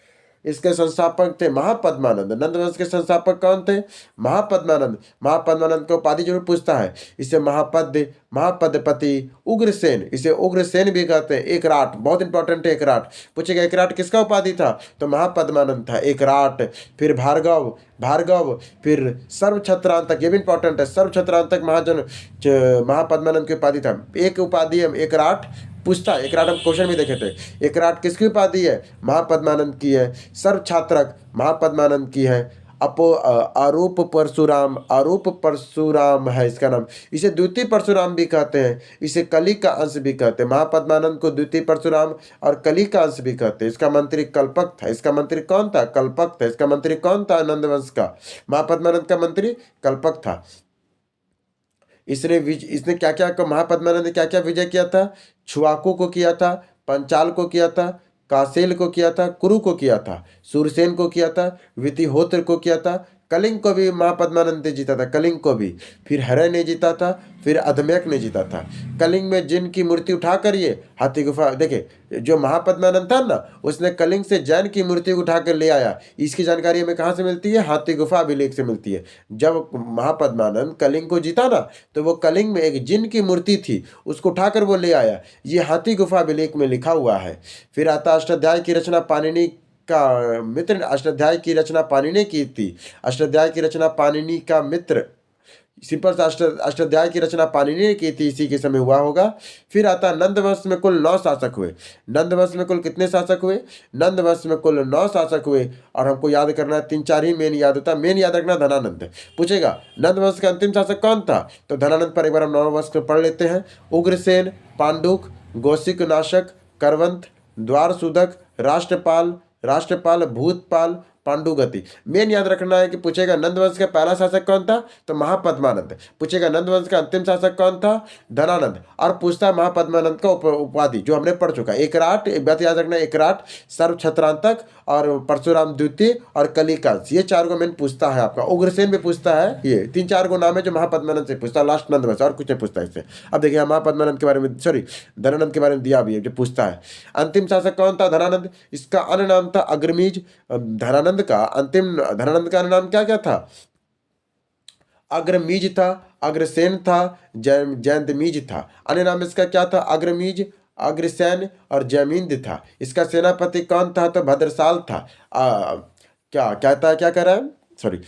इसके संस्थापक थे महापद्मानंद। नंदवंश के संस्थापक कौन थे? महापद्मानंद। महापद्मानंद को उपाधि जरूर पूछता है। इसे महापदपति, उग्रसेन, इसे उग्रसेन भी कहते हैं। एकराट, बहुत इंपॉर्टेंट है एकराट। पूछेगा एकराट किसका उपाधि था? तो महापद्मानंद था एकराट। फिर भार्गव, फिर सर्वछत्रांतक, ये भी इंपॉर्टेंट है। सर्वछत्रांतक महापद्मानंद की उपाधि था। एक उपाधि है एकराट पूछता है। एकराट हम क्वेश्चन भी देखे थे। एकराट किसकी उपाधि है? महापद्मानंद की है। सर्वछात्रक महापद्मानंद की है। आरूप परशुराम, आरूप परशुराम है इसका नाम। इसे द्वितीय परशुराम भी कहते हैं, इसे कली का अंश भी कहते हैं। महापद्मानंद को द्वितीय परशुराम और कली का अंश भी कहते हैं। इसका मंत्री कल्पक था। इसका मंत्री कौन था? कल्पक था। इसका मंत्री कौन था? नंदवंश का। महापद्मानंद का मंत्री कल्पक था। इसने क्या क्या, महापद्मानंद ने क्या क्या विजय किया था? छुआको को किया था, पंचाल को किया था, कासेल को किया था, कुरु को किया था, सूरसेन को किया था, वितिहोत्र को किया था, कलिंग को भी महापद्मानंद ने जीता था, कलिंग को भी। फिर हरय ने जीता था, फिर अधम्यक ने जीता था। कलिंग में जिन की मूर्ति उठाकर ये हाथी गुफा, देखे जो महापद्मानंद था ना, उसने कलिंग से जैन की मूर्ति उठाकर ले आया। इसकी जानकारी हमें कहाँ से मिलती है? हाथी गुफा अभिलेख से मिलती है। जब महापद्मानंद कलिंग को जीता ना, तो वो कलिंग में एक जिन की मूर्ति थी, उसको उठाकर वो ले आया। ये हाथी गुफा अभिलेख में लिखा हुआ है। फिर आता अष्टाध्याय की रचना पाणिनि का मित्र, अष्टाध्याय की रचना पाणिनि ने की थी। अष्टाध्याय की रचना पाणिनि का मित्र, सिंपल सा अष्टाध्याय की रचना पाणिनि ने की थी, इसी के समय हुआ होगा। फिर आता नंदवंश में कुल 9 शासक हुए। नंदवंश में कुल कितने शासक हुए? नंदवंश में कुल 9 शासक हुए। और हमको याद करना है 3-4 ही मेन याद होता है। मेन याद रखना धनानंद। पूछेगा नंदवंश का अंतिम शासक कौन था, तो धनानंद पर एक बार हम नववंश में पढ़ लेते हैं। उग्रसेन, पांडुक, गौशिक नाशक, करवंत, द्वारशुदक, राष्ट्रपाल, भूतपाल, पांडुगति। मेन याद रखना है कि पूछेगा नंदवंश का पहला शासक कौन था, तो महापद्मानंद। पूछेगा नंदवंश का अंतिम शासक कौन था, धनानंद। और पूछता है महापद्मानंद का उपाधि, जो हमने पढ़ चुका है। एकराट, एक बात याद रखना, एकराट, सर्व छत्रांतक और परशुराम द्वितीय और कलिकांश, ये 4 को मेन पूछता है आपका। उग्रसेन भी पूछता है। ये 3-4 को नाम है जो महापद्मानंद से पूछता है, लास्ट नंदवंश, और कुछ नहीं पूछता इससे। अब देखिए महापद्मानंद के बारे में, सॉरी धनानंद के बारे में दिया भी है जो पूछता है। अंतिम शासक कौन था? धनानंद। इसका अन्य नाम था अग्रमीज। धनानंद का अन्य नाम क्या क्या था? अग्रमीज था, अग्रसेन था, जैंतमीज था। अन्य नाम इसका क्या था? अग्रमीज, अग्रसेन और जैमिंद था। इसका सेनापति कौन था? तो भद्रसाल था। क्या कहता है, क्या कह रहा है, सॉरी,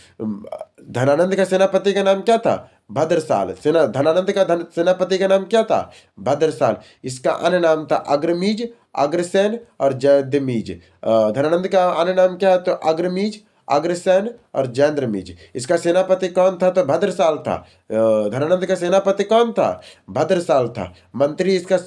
धनानंद का सेनापति का नाम क्या था? भद्रसाल। धनानंद का सेनापति का नाम क्या था? भद्रसाल। इसका अन्य नाम था अग्रमीज, अग्रसेन और जैंतमीज। धनानंद का अन्य नाम क्या है? तो अग्रमीज, अग्रसेन और जैंद्रमीज। इसका सेनापति कौन था? तो भद्रसाल था। धनानंद का सेनापति कौन था? भद्रसाल था। मंत्री इसका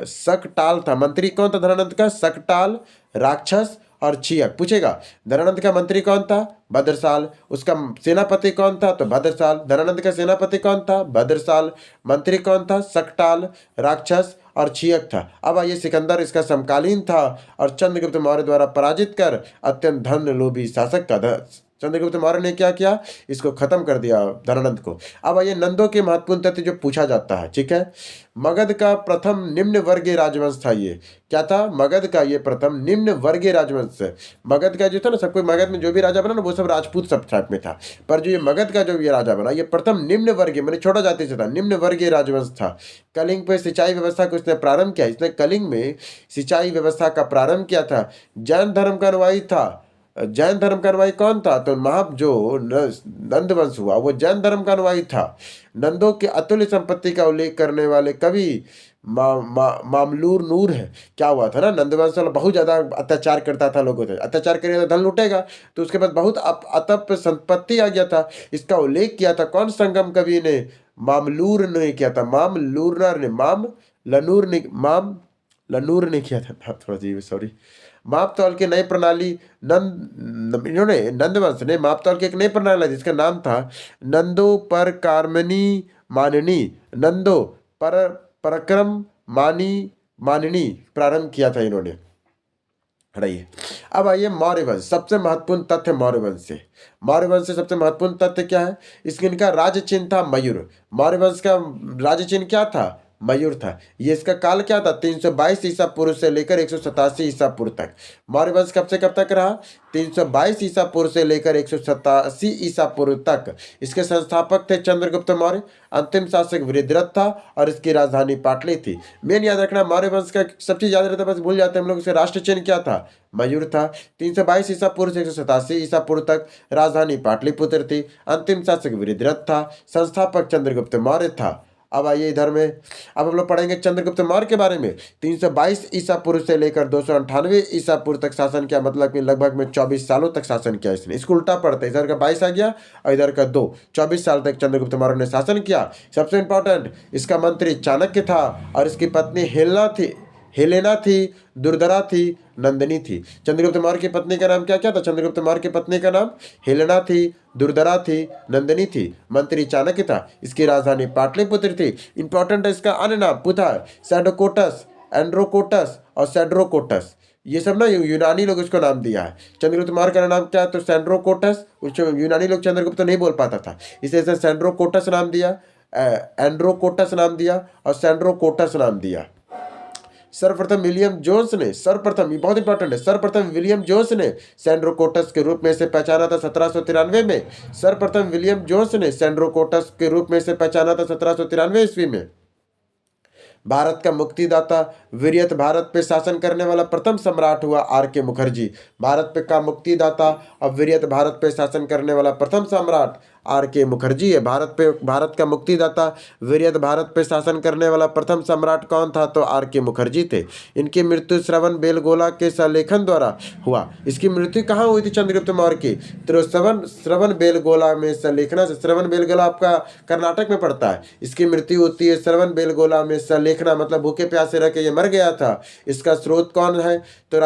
सकटाल था। मंत्री कौन था धनानंद का? सकटाल, राक्षस और छियक। पूछेगा धनानंद का मंत्री कौन था? भद्रसाल। उसका सेनापति कौन था? तो भद्रसाल। धनानंद का सेनापति कौन था? भद्रसाल। मंत्री कौन था? सकटाल, राक्षस और छियक था। अब आइए, सिकंदर इसका समकालीन था और चंद्रगुप्त मौर्य द्वारा पराजित कर अत्यंत धन लोभी शासक का चंद्रगुप्त मौर्य ने क्या किया? इसको खत्म कर दिया, धनानंद को। अब आइए नंदों के महत्वपूर्ण तथ्य जो पूछा जाता है, ठीक है। मगध का प्रथम निम्न वर्गीय राजवंश था। ये क्या था? मगध का ये प्रथम निम्न वर्गीय राजवंश है। मगध का जो था ना, सब कोई मगध में जो भी राजा बना ना, वो सब राजपूत सब टाइप में था। पर जो ये मगध का जो ये राजा बना, ये प्रथम निम्न वर्गीय, मैंने छोटा जाति से था, निम्न वर्गीय राजवंश था। कलिंग पे सिंचाई व्यवस्था को इसने प्रारंभ किया। इसने कलिंग में सिंचाई व्यवस्था का प्रारंभ किया था। जैन धर्म का अनुयायी था। जैन धर्म का अनुयायी कौन था? तो जो नंदवंश हुआ वो जैन धर्म का अनुयायी था। नंदों के अतुल्य संपत्ति का उल्लेख करने वाले कवि मामलूर नूर है। क्या हुआ था ना, नंदवंश वाला बहुत ज्यादा अत्याचार करता था लोगों से। अत्याचार करेगा तो धन लुटेगा, तो उसके बाद बहुत अतप संपत्ति आ गया था। इसका उल्लेख किया था कौन संगम कवि ने? मामलूर ने किया था। लनूर ने किया था। थोड़ा जी सॉरी। मापतौल की नई प्रणाली इन्होंने नंदवंश ने मापतौल की एक नई प्रणाली जिसका नाम था नंदो पर कार्मनी माननी, नंदो पर पराक्रम माननी प्रारंभ किया था इन्होंने। हटाइए। अब आइए मौर्य वंश, सबसे महत्वपूर्ण तथ्य मौर्य वंश से। मौर्य वंश से सबसे महत्वपूर्ण तथ्य क्या है? इनका राज्य चिन्ह था मयूर। मौर्य वंश का राज्य चिन्ह क्या था? मयूर था। ये इसका काल क्या था? 322 ईसा पूर्व से लेकर 187 ईसा पूर्व तक। मौर्य वंश कब से कब तक रहा? 322 ईसा पूर्व से लेकर 187 ईसा पूर्व तक। इसके संस्थापक थे चंद्रगुप्त मौर्य। अंतिम शासक वृद्धरथ था और इसकी राजधानी पाटली थी। मेन याद रखना, मौर्य वंश का सब चीज याद रहता है, बस भूल जाते हैं हम लोग। इसका राष्ट्र चिन्ह क्या था? मयूर था। 322 ईसा पूर्व से 187 ईसा पूर्व तक राजधानी पाटलिपुत्र थी। अंतिम शासक वृद्धरथ था। संस्थापक चंद्रगुप्त मौर्य था। अब आइए इधर में, अब हम लोग पढ़ेंगे चंद्रगुप्त मौर्य के बारे में। 322 ईसा पूर्व से लेकर 298 ईसा पूर्व तक शासन किया, मतलब कि लगभग में 24 सालों तक शासन किया इसने। इसको उल्टा पढ़ते, इधर का 22 आ गया और इधर का 2, 24 साल तक चंद्रगुप्त मौर्य ने शासन किया। सबसे इंपॉर्टेंट, इसका मंत्री चाणक्य था और इसकी पत्नी हेलेना थी, दुर्धरा थी, नंदिनी थी। चंद्रगुप्त मौर्य की पत्नी का नाम क्या क्या था? चंद्रगुप्त मौर्य की पत्नी का नाम हेलेना थी, दुर्धरा थी, नंदिनी थी। मंत्री चाणक्य था। इसकी राजधानी पाटलिपुत्र थी। इंपॉर्टेंट है इसका अन्य नाम पुथा, सैडोकोटस, एंड्रोकोटस और सेड्रोकोटस। ये सब ना यूनानी लोग इसको नाम दिया है। चंद्रगुप्त मौर्य का नाम क्या है? तो सैंड्रोकोटस। यूनानी लोग चंद्रगुप्त तो नहीं बोल पाता था, इसे सैंड्रोकोटस नाम दिया, एंड्रोकोटस नाम दिया और सैंड्रोकोटस नाम दिया। सर्वप्रथम विलियम जोन्स ने, सर्वप्रथम, ये बहुत इंपॉर्टेंट है, सर्वप्रथम विलियम जोन्स ने सैंड्रोकोटस के रूप में इसे पहचाना था 1793 में। सर्वप्रथम विलियम जोन्स ने सैंड्रोकोटस के रूप में इसे पहचाना था 1793 ईस्वी में। भारत का मुक्तिदाता, वीरियत भारत पे शासन करने वाला प्रथम सम्राट हुआ R.K. मुखर्जी। भारत पे का मुक्तिदाता और वीरियत भारत पे शासन करने वाला प्रथम सम्राट R.K. मुखर्जी है। भारत का मुक्तिदाता, वीरियत भारत पे शासन करने वाला प्रथम सम्राट कौन था? तो R.K. मुखर्जी थे। इनकी मृत्यु श्रवण बेलगोला के सलेखन द्वारा हुआ। इसकी मृत्यु कहाँ हुई थी चंद्रगुप्त मौर्य की? तो श्रवण बेलगोला में सलेखना से, श्रवण बेलगोला आपका कर्नाटक में पड़ता है। इसकी मृत्यु होती है श्रवण बेलगोला में सलेखना, मतलब भूखे प्यासे रह के ये मर गया था। इसका स्रोत कौन है? तो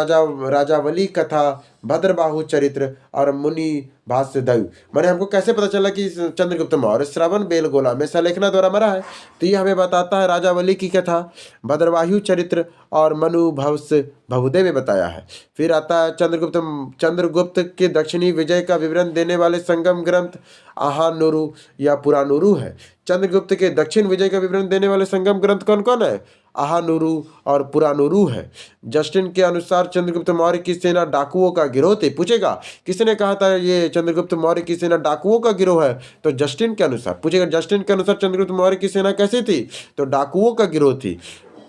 राजावली कथा, भद्रबाहु चरित्र और मुनि भाष्य दयु। मैंने हमको कैसे पता चला कि चंद्रगुप्त मौर्य श्रवण बेलगोला में सलेखना द्वारा मरा है? तो ये हमें बताता है राजावली की कथा, भद्रबाहु चरित्र और मनु भवस्य बहुदय में बताया है। फिर आता है चंद्रगुप्त के दक्षिणी विजय का विवरण देने वाले संगम ग्रंथ आहानुरु या पुरानुरु है। चंद्रगुप्त के दक्षिण विजय का विवरण देने वाले संगम ग्रंथ कौन कौन है? आहानुरु और पुरानुरु है। जस्टिन के अनुसार चंद्रगुप्त मौर्य की सेना डाकुओं का गिरोह थी। पूछेगा किसने कहा था ये चंद्रगुप्त मौर्य की सेना डाकुओं का गिरोह है? तो जस्टिन के अनुसार। पूछेगा जस्टिन के अनुसार चंद्रगुप्त मौर्य की सेना कैसी थी? तो डाकुओं का गिरोह थी।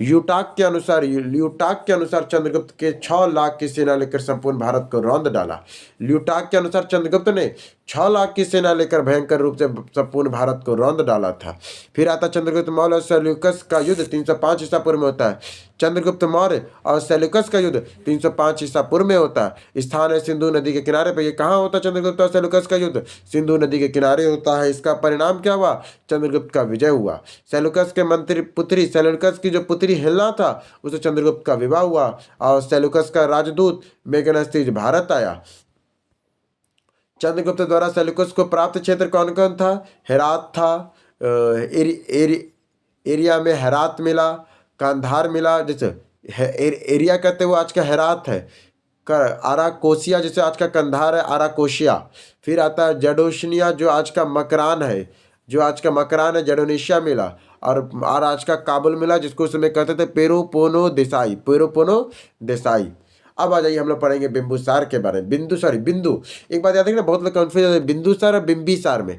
ल्यूटाक के अनुसार चंद्रगुप्त के 6 लाख की सेना लेकर संपूर्ण भारत को रौंद डाला। ल्यूटाक के अनुसार चंद्रगुप्त ने 6 लाख की सेना लेकर भयंकर रूप से संपूर्ण भारत को रौंद डाला था। फिर आता चंद्रगुप्त मौर्य और सेल्यूकस का युद्ध 305 ईसा पूर्व में होता है। चंद्रगुप्त मौर्य और सेल्यूकस का युद्ध 305 ईसा पूर्व में होता है। स्थान है सिंधु नदी के किनारे पर। ये कहाँ होता है चंद्रगुप्त और सेल्यूकस का युद्ध? सिंधु नदी के किनारे होता है। इसका परिणाम क्या हुआ? चंद्रगुप्त का विजय हुआ। सेल्यूकस के मंत्री पुत्री, सेल्यूकस की जो पुत्री हेलेना था, उसे चंद्रगुप्त का विवाह हुआ और सेल्यूकस का राजदूत मेगनस्तीज भारत आया। चंद्रगुप्त द्वारा सेल्यूकस को प्राप्त क्षेत्र कौन कौन था? हेरात था, एरिया में हेरात मिला, कांधार मिला, जैसे एरिया कहते हैं वो आज का हेरात है। आराकोसिया जैसे आज का कंधार है, आराकोशिया। फिर आता है जडोशनिया जो आज का मकरान है, जडोनेशिया मिला। और आज का काबुल मिला, जिसको उस समय कहते थे पेरोपोनो देसाई। अब आ जाइए हम लोग पढ़ेंगे बिंदुसार के बारे में। बिंदु। एक बात याद रखना, बहुत लोग कंफ्यूज होते हैं बिंदुसार और बिंबिसार में।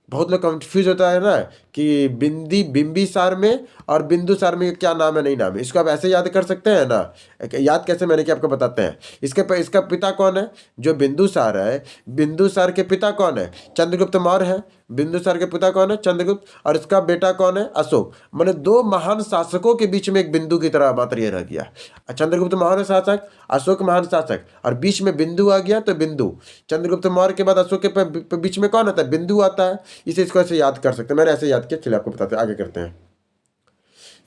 बहुत लोग कंफ्यूज होता है ना कि बिंबिसार में और बिंदुसार में क्या नाम है नहीं नाम है। इसको आप ऐसे याद कर सकते हैं ना। याद कैसे, मैंने क्या आपको बताते हैं। इसका पिता कौन है? जो बिंदुसार है, बिंदुसार के पिता कौन है? चंद्रगुप्त मौर्य है। बिंदुसार के पिता कौन है? चंद्रगुप्त। और इसका बेटा कौन है? अशोक। मैंने 2 महान शासकों के बीच में एक बिंदु की तरह मात्र ये रह गया। चंद्रगुप्त महान शासक, अशोक महान शासक, और बीच में बिंदु आ गया तो बिंदु। चंद्रगुप्त मौर्य के बाद अशोक के बीच में कौन आता है? बिंदु आता है। इसे इसको ऐसे याद कर सकते हैं। मैंने ऐसे याद किया, चलिए आपको बताते हैं, आगे करते हैं।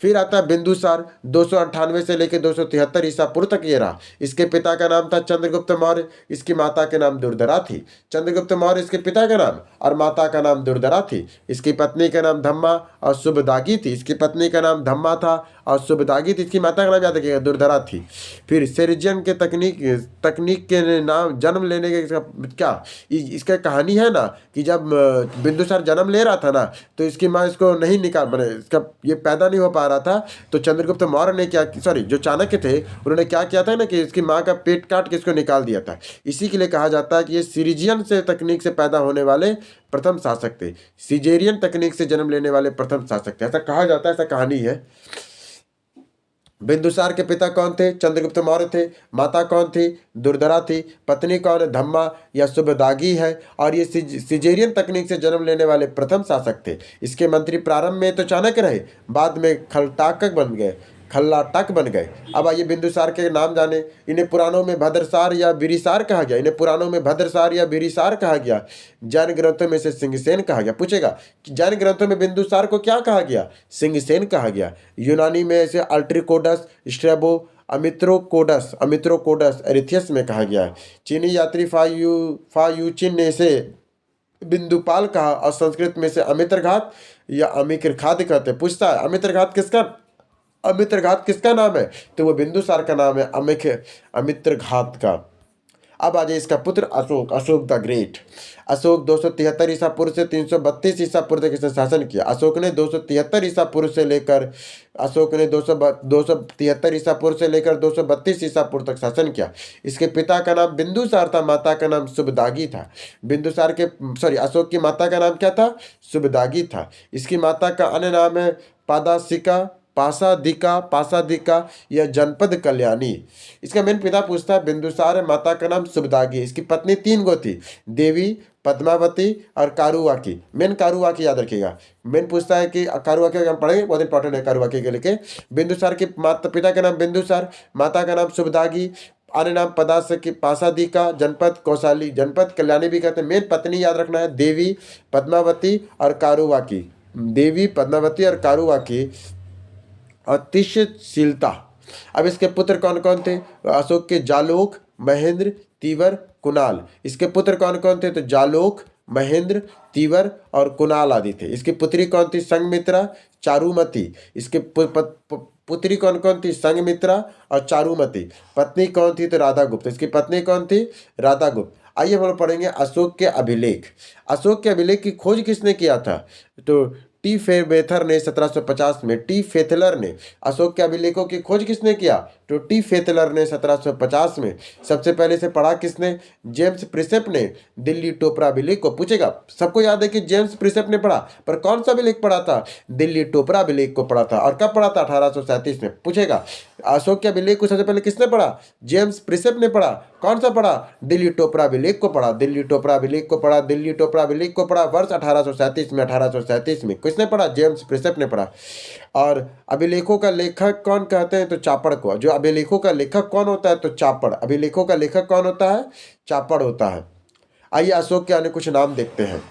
फिर आता है बिंदुसार, 298 से लेकर 273 ईसा पूर्व तक ये रहा। इसके पिता का नाम था चंद्रगुप्त मौर्य, इसकी माता के नाम दुर्धरा थी। चंद्रगुप्त मौर्य इसके पिता का नाम और माता का नाम दुर्धरा थी। इसकी पत्नी का नाम धम्मा और शुभदागी थी। इसकी पत्नी का नाम धम्मा था और शुभदागी थी। इसकी माता का नाम याद रखिएगा, दुर्धरा थी। फिर सेरिजियन के तकनीक के नाम जन्म लेने के क्या इसका कहानी है ना कि जब बिंदुसार जन्म ले रहा था ना, तो इसकी माँ इसको नहीं निकाल बने, इसका ये पैदा नहीं हो पा रहा था। तो चंद्रगुप्त मौर्य ने जो चाणक्य थे उन्होंने क्या किया था ना कि इसकी माँ का पेट काट के इसको निकाल दिया था। इसी के लिए कहा जाता है कि ये सीरिजियन से तकनीक से पैदा होने वाले प्रथम शासक थे, सीजेरियन तकनीक से जन्म लेने वाले प्रथम शासक थे, ऐसा कहा जाता है, ऐसा कहानी है। बिंदुसार के पिता कौन थे? चंद्रगुप्त मौर्य थे। माता कौन थी? दुर्धरा थी। पत्नी कौन है? धम्मा या सुबदागी है। और ये सिजेरियन तकनीक से जन्म लेने वाले प्रथम शासक थे। इसके मंत्री प्रारंभ में तो चाणक्य रहे, बाद में खल्लाटक बन गए। अब आइए बिंदुसार के नाम जाने। इन्हें पुराणों में भद्रसार या बिरिसार कहा गया। जैन ग्रंथों में से सिंहसेन कहा गया। पूछेगा कि जैन ग्रंथों में बिंदुसार को क्या कहा गया? सिंहसेन कहा गया। यूनानी में इसे अल्ट्रिकोडस, स्ट्रेबो, अमित्रोकोडस एरिथियस में कहा गया है। चीनी यात्री फायूचिन ने इसे बिंदुपाल कहा, और संस्कृत में से अमित्रघात या अमिक्रघात कहते हैं। पूछता है अमित्रघात किसका नाम है? तो वो बिंदुसार का नाम है, अमित्रघात का। अब आ जाए इसका पुत्र अशोक द ग्रेट। अशोक 273 ईसा पूर्व से 332 ईसा पूर्व तक इसने शासन किया। अशोक ने 273 ईसा पूर्व से लेकर 232 ईसा पूर्व तक शासन किया। इसके पिता का नाम बिंदुसार था, माता का नाम सुबदागी था। अशोक की माता का नाम क्या था? सुबदागी था। इसकी माता का अन्य नाम है पासादिका या जनपद कल्याणी। इसका मेन पिता पूछता है बिंदुसार है, माता का नाम सुबदागी। इसकी पत्नी 3 गो थी, देवी, पद्मावती और कारुवाकी। मेन कारुवाकी याद रखिएगा। मेन पूछता है कि कारुवाकी हम पढ़ेंगे, बहुत इंपॉर्टेंट है कारुवाकी के लेके। बिंदुसार के पिता का नाम बिंदुसार, माता का नाम सुबदागी, अन्य नाम पासादिका, जनपद कौशाली, जनपद कल्याणी भी कहते हैं। मेन पत्नी याद रखना है देवी, पद्मावती और कारुवाकी और तिष्यशीलता। अब इसके पुत्र कौन कौन थे? अशोक के जालोक, महेंद्र, तीवर, कुणाल। इसके पुत्र कौन कौन थे? तो जालोक, महेंद्र, तीवर और कुणाल आदि थे। इसकी पुत्री कौन थी? संघमित्रा, चारुमती। इसके पुत्री कौन कौन थी? संघमित्रा और चारुमती। पत्नी कौन थी? तो राधा गुप्त। इसकी पत्नी कौन थी? राधा गुप्त। आइए हम लोग पढ़ेंगे अशोक के अभिलेख। अशोक के अभिलेख की खोज किसने किया था? तो टी फेथलर ने 1750 में। टी फेथलर ने अशोक के अभिलेखों की खोज किसने किया? तो टी फेथलर ने 1750 में। सबसे पहले से पढ़ा किसने? जेम्स प्रिसेप ने दिल्ली टोपरा अभिलेख को। पूछेगा, सबको याद है कि जेम्स प्रिसेप ने पढ़ा, पर कौन सा अभिलेख पढ़ा था? दिल्ली टोपरा अभिलेख को पढ़ा था। और कब पढ़ा था? 1837 में। पूछेगा अशोक के अभिलेख को सबसे पहले किसने पढ़ा? जेम्स प्रिसेप ने पढ़ा। कौन सा पढ़ा? दिल्ली टोपरा अभिलेख को पढ़ा। वर्ष 1837 में किसने पढ़ा? जेम्स प्रिसेप ने पढ़ा। और अभिलेखों का लेखक कौन कहते हैं? तो चापड़ को। जो अभिलेखों का लेखक कौन होता है? तो चापड़। अभिलेखों का लेखक कौन होता है? चापड़ होता है। आइए अशोक के अन्य कुछ नाम देखते हैं।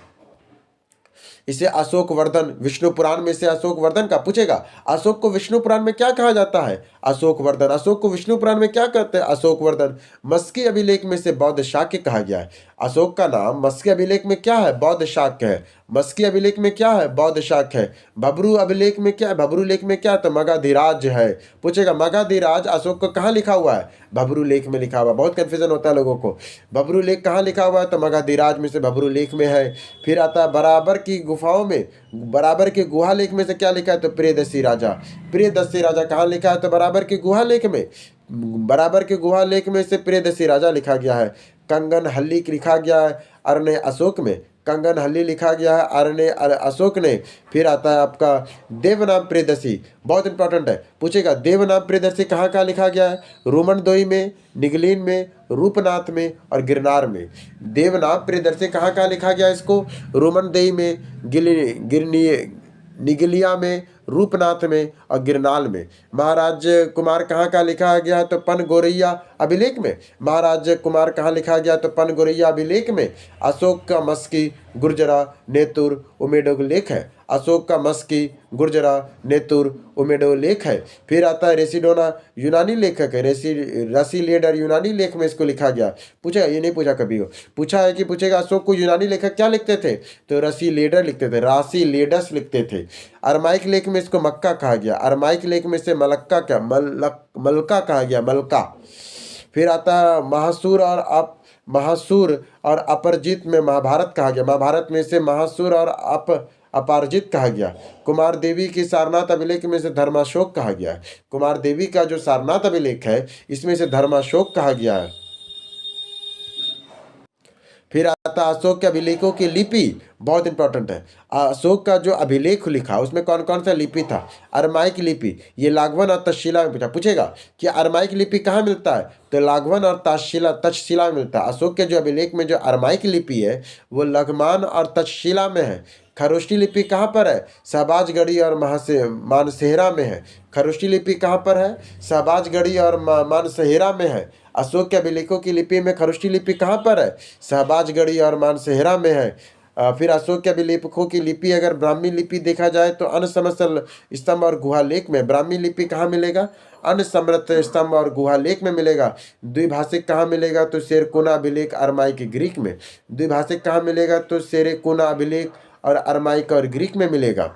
इसे अशोक वर्धन, विष्णु पुराण में से अशोक वर्धन का। पूछेगा अशोक को विष्णु पुराण में क्या कहा जाता है? अशोक वर्धन। अशोक को विष्णु पुराण में क्या कहते हैं? अशोक वर्धन। मस्की अभिलेख में से बौद्ध शाक्य कहा गया है। अशोक का नाम मस्की अभिलेख में क्या है? बौद्ध शाक्य है। मस्की अभिलेख में क्या है? बौद्ध शाक्य है। भब्रू अभिलेख में क्या है? भब्रू लेख में क्या है? तो मगधीराज है। पूछेगा मगधीराज अशोक को कहाँ लिखा हुआ है? भब्रू लेख में लिखा हुआ। बहुत कंफ्यूजन होता है लोगों को। भब्रू लेख कहाँ लिखा हुआ है? तो मगधीराज में से भब्रू लेख में है। फिर आता है बराबर की गुफाओं में, बराबर के गुहा लेख में से क्या लिखा है? तो प्रियदर्शी राजा। प्रियदर्शी राजा कहाँ लिखा है? तो बराबर के गुहा लेख में। बराबर के गुहा लेख में से प्रियदर्शी राजा लिखा गया है। कंगन हल्ली लिखा गया है अरण्य अशोक में। कंगन हल्ली लिखा गया है अरण्य अशोक ने। फिर आता है आपका देवनाम प्रियदर्शी, बहुत इंपॉर्टेंट है। पूछेगा देवनाम प्रियदर्शी कहाँ कहाँ लिखा गया है? रोमनदोई में, निगलीन में, रूपनाथ में और गिरनार में। देवनाम प्रियदर्शी कहाँ कहाँ लिखा गया? इसको रोमनदेई में, निगलिया में, रूपनाथ में और गिरनाल में। महाराज कुमार कहाँ का लिखा गया है? तो पन गोरैया अभिलेख में। महाराज कुमार कहाँ लिखा गया? तो पन गोरैया अभिलेख में। अशोक का मस्की, गुर्जरा, नेतुर, उमेडो लेख है। अशोक का मस्की, गुर्जरा, नेतुर, उमेडो लेख है। फिर आता है रेसिडोना, यूनानी लेखक है। रसीलेडर यूनानी लेख में इसको लिखा गया। पूछा, ये नहीं पूछा कभी हो, पूछा है कि पूछेगा अशोक को यूनानी लेखक क्या लिखते थे? तो रसीलेडर लिखते थे, रासीलेडस लिखते थे। अरमाइक लेख में इसको मक्का कहा गया। अरमाइक लेख में से मलक्का क्या मलका कहा गया, मलका। फिर आता है महासूर और अपरजित में महाभारत कहा गया। महाभारत में से महासूर और अपराजित कहा गया। कुमार देवी की सारनाथ अभिलेख में से धर्माशोक कहा गया है। कुमार देवी का जो सारनाथ अभिलेख है इसमें से धर्माशोक कहा गया है। फिर आता अशोक के अभिलेखों की लिपि, बहुत इंपॉर्टेंट है। अशोक का जो अभिलेख लिखा उसमें कौन कौन सा लिपि था? अरमाइक लिपि, ये लाघवन और तक्षशिला में पूछेगा कि अरमाइक लिपि कहाँ मिलता है, तो लाघवन और तक्षशिला में मिलता है। अशोक के जो अभिलेख में जो अरमाइक लिपि है वो लघमान और तक्षशिला में है। खरोष्टी लिपि कहाँ पर है? शहबाजगढ़ी और मानसेहरा में है। खरोष्टी लिपि कहाँ पर है? शहबाजगढ़ी और मानसेहरा में है। अशोक के अभिलेखों की लिपि में खरोष्टी लिपि कहाँ पर है? शहबाजगढ़ी और मानसेहरा में है। फिर अशोक के अभिलेखों की लिपि अगर ब्राह्मी लिपि देखा जाए तो अन्य समतल स्तंभ और गुहा लेख में। ब्राह्मी लिपि कहाँ मिलेगा? अन्य समृत स्तंभ और गुहा लेख में मिलेगा। द्विभाषिक कहाँ मिलेगा? तो शेरकुना अभिलेख अरमाइक ग्रीक में। द्विभाषिक कहाँ मिलेगा? तो शेरकुना अभिलेख और अरमाइक और ग्रीक में मिलेगा।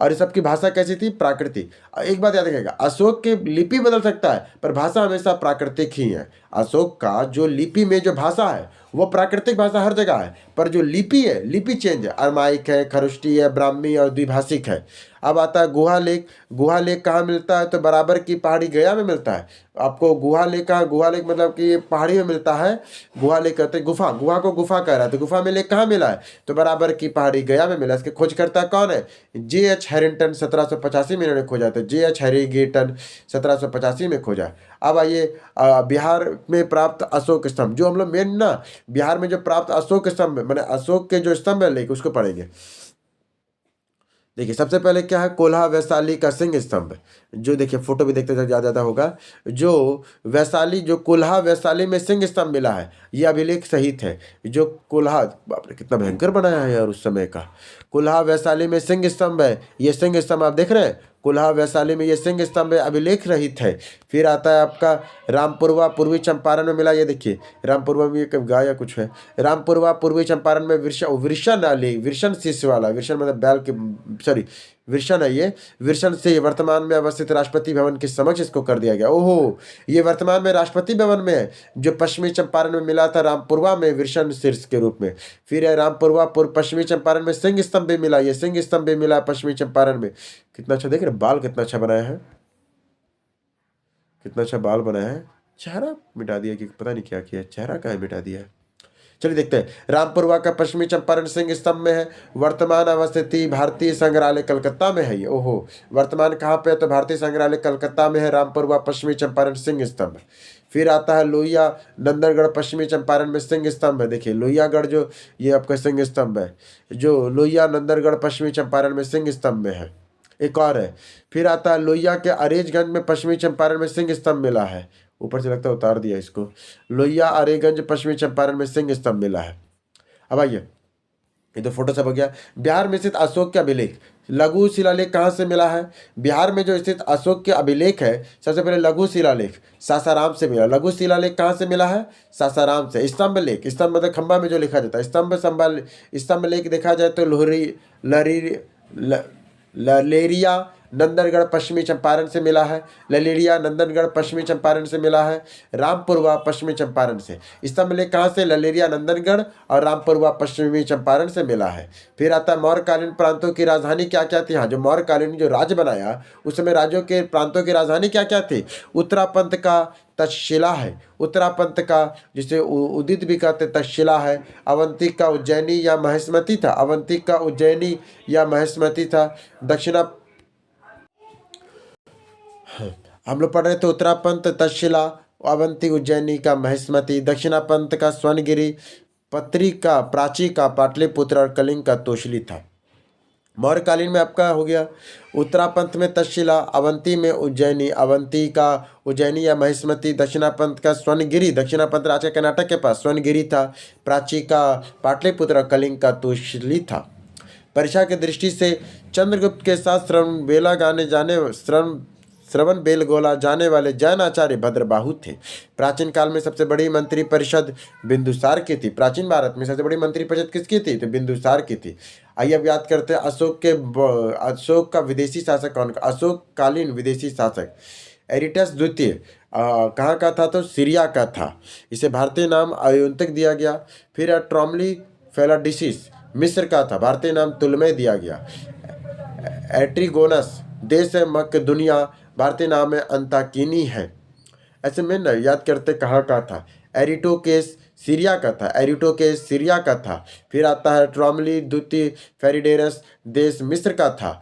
और इस सब की भाषा कैसी थी? प्राकृतिक। एक बात याद रखिएगा, अशोक की लिपि बदल सकता है पर भाषा हमेशा प्राकृतिक ही है। अशोक का जो लिपि में जो भाषा है वो प्राकृतिक भाषा हर जगह है, पर जो लिपि है लिपि चेंज है। अरमाइक है, खरुष्टी है, ब्राह्मी और द्विभाषिक है। अब आता है गुहा लेख। गुहा लेख कहाँ मिलता है? तो बराबर की पहाड़ी गया में मिलता है। आपको गुहा लेख कहाँ? गुहा लेख मतलब कि ये पहाड़ी में मिलता है। गुहा लेख कहते हैं गुफा, गुहा को गुफा कह रहा है, तो गुफा में लेख कहाँ मिला है? तो बराबर की पहाड़ी गया में मिला। इसके खोजकर्ता कौन है? J.H. हैरिंगटन 1785 में इन्होंने खोजा। तो J.H. हैरिंगटन 1785 में खोजा। अब आइए बिहार में प्राप्त अशोक स्तंभ, जो हम लोग मेन ना बिहार में जो प्राप्त अशोक स्तंभ मैंने अशोक के जो स्तंभ है लेख उसको पढ़ेंगे। देखिए सबसे पहले क्या है? कोल्हा वैशाली का सिंह स्तंभ, जो देखिए फोटो भी देखते ज़्यादा होगा। जो वैशाली, जो कोल्हा वैशाली में सिंह स्तंभ मिला है, ये अभिलेख सहित है। जो कोल्हा, बाप रे कितना भयंकर बनाया है यार उस समय का। कोल्हा वैशाली में सिंह स्तंभ है, ये सिंह स्तंभ आप देख रहे हैं, कोल्हा वैशाली में ये सिंह स्तंभ है, अभिलेख रहित है। फिर आता है आपका रामपुरवा पूर्वी चंपारण में मिला। ये देखिए रामपुरवा में एक गाय या कुछ है। रामपुरवा पूर्वी चंपारण में विरशन शिष्य वाला, विरशन मतलब बैल के, सॉरी विरशन है ये। विरशन से वर्तमान में अवस्थित राष्ट्रपति भवन के समक्ष इसको कर दिया गया। ओहो, ये वर्तमान में राष्ट्रपति भवन में है, जो पश्चिमी चंपारण में मिला था रामपुरवा में विरशन शीर्ष के रूप में। फिर है रामपुरवा पश्चिमी चंपारण में सिंह स्तंभ भी मिला। ये सिंह स्तंभ भी मिला पश्चिमी चंपारण में। कितना अच्छा देख रहे, बाल कितना अच्छा बनाया है, कितना अच्छा बाल बनाया है। चेहरा मिटा दिया कि पता नहीं क्या किया, चेहरा कहाँ मिटा दिया है। चलिए देखते हैं। रामपुरवा का पश्चिमी चंपारण सिंह स्तंभ में है। वर्तमान अवस्थिति भारतीय संग्रहालय कलकत्ता में है ये। ओहो, वर्तमान कहाँ पे है? तो भारतीय संग्रहालय कलकत्ता में है रामपुरवा पश्चिमी चंपारण सिंह स्तंभ। फिर आता है लोहिया नंदनगढ़ पश्चिमी चंपारण में सिंह स्तंभ है। देखिए लोहियागढ़ जो ये आपका सिंह स्तंभ है, जो लोहिया नंदनगढ़ पश्चिमी चंपारण में सिंह स्तंभ में है। एक और है। फिर आता है लोहिया के अरेजगंज में पश्चिमी चंपारण में सिंह स्तंभ मिला है। ऊपर से लगता है उतार दिया इसको। लोहिया अरेगंज पश्चिमी चंपारण में सिंह स्तंभ मिला है। अब आइए, ये तो फोटो सब हो गया। बिहार में स्थित अशोक के अभिलेख, लघु शिलालेख कहाँ से मिला है? बिहार में जो स्थित अशोक के अभिलेख है, सबसे पहले लघु शिलालेख सासाराम से मिला। लघु शिलालेख कहाँ से मिला है? सासाराम से। स्तंभ लेख, स्तंभ मतलब खंबा में जो लिखा जाता है, स्तंभ लेख देखा जाए तो ललेरिया नंदनगढ़ पश्चिमी चंपारण से मिला है। ललेरिया नंदनगढ़ पश्चिमी चंपारण से मिला है। रामपुरवा पश्चिमी चंपारण से। स्तंभ लेख कहाँ से? ललेरिया नंदनगढ़ और रामपुरवा पश्चिमी चंपारण से मिला है। फिर आता है मौर्यकालीन प्रांतों की राजधानी क्या क्या थी? हाँ, जो मौर्यकालीन जो राज्य बनाया उस समय राज्यों के प्रांतों की राजधानी क्या क्या थी? उत्तरापंत का तक्षशिला है। उत्तरापंत का, जिसे उदित भी कहते, तक्षशिला है। अवंतिक का उज्जैनी या महेश्मती था। अवंतिक का उज्जैनी या महेश्मती था। दक्षिणा हम लोग पढ़ रहे थे उत्तरापंत तक्षशिला, अवंती उज्जैनी का महेश्मती, दक्षिणापंत का स्वर्णगिरी, पत्री का प्राची का पाटलिपुत्र और कलिंग का तोशली था। मौर्यकालीन में आपका हो गया उत्तरापंत में तक्षशिला, अवंती में उज्जैनी, अवंती का उज्जैनी या महेश्मती, दक्षिणापंत का स्वर्णगिरी, दक्षिणापंत आज के कर्नाटक के पास स्वर्णगिरी था, प्राची का पाटलिपुत्र और कलिंग का तोशली था। परीक्षा की दृष्टि से चंद्रगुप्त के साथ श्रवण बेलगोला जाने वाले जैन आचार्य भद्रबाहु थे। प्राचीन काल में सबसे बड़ी मंत्री परिषद बिंदुसार की थी। प्राचीन भारत में सबसे बड़ी मंत्री परिषद किसकी थी? तो बिंदुसार की थी। आइए अब याद करते हैं अशोक का विदेशी शासक कौन? अशोक कालीन विदेशी शासक एरिटस द्वितीय कहाँ का था? तो सीरिया का था। इसे भारतीय नाम अयोंतिक दिया गया। फिर ट्रॉमली फेलाडिसिस मिस्र का था, भारतीय नाम तुलमय दिया गया। एट्रीगोनस देश है मकदुनिया, भारतीय नाम है अंताकिनी है। ऐसे में न याद करते कहाँ का था। एरिटोकेस सीरिया का था। एरिटोकेस सीरिया का था। फिर आता है ट्रॉमली द्वितीय फेरिडेरस देश मिस्र का था।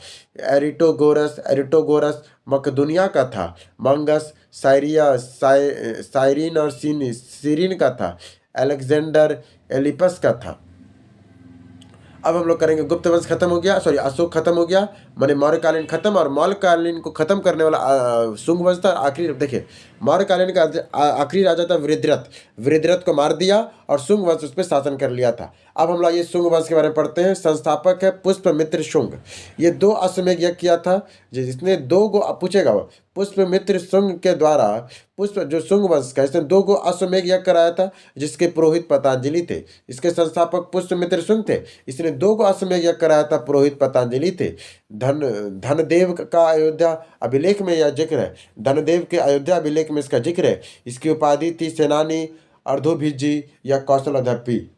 एरिटोगोरस मकदुनिया का था। मंगस साइरिया साइरिन और सीरिन का था। अलेक्जेंडर एलिपस का था। अब हम लोग करेंगे गुप्त वंश खत्म हो गया, सॉरी अशोक खत्म हो गया, माने मौर्यकालीन खत्म, और मौर्यकालीन को खत्म करने वाला शुंग वंश था। आखिरी देखिए, मौर्यकालीन का आखिरी राजा था वृद्धरथ। वृद्धरथ को मार दिया और शुंग वंश उस पर शासन कर लिया था। अब हम लोग ये शुंग वंश के बारे में पढ़ते हैं। संस्थापक है पुष्पमित्र शुंग। ये 2 अश्वमेध यज्ञ किया था, जिसने 2 गो पूछेगा वो पुष्पमित्र शुंग के द्वारा। पुष्प जो शुंग वंश का, इसने 2 गो अश्वमेध यज्ञ कराया था, जिसके पुरोहित पतंजलि थे। इसके संस्थापक पुष्पमित्र शुंग थे। इसने 2 गो अश्वमेध यज्ञ कराया था, पुरोहित पतंजलि थे। धनदेव का अयोध्या अभिलेख में यह जिक्र है। धनदेव के अयोध्या अभिलेख में इसका जिक्र है। इसकी उपाधि थी सेनानी अर्धोभिजी या कौशलाधीप।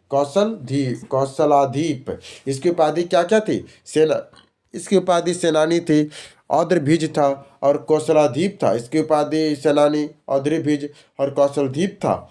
इसकी उपाधि क्या क्या थी? इसकी उपाधि सेनानी थी, औद्रभिज था और कौशलाधीप था। इसकी उपाधि सेनानी, औद्रभिज और कौशलधीप था।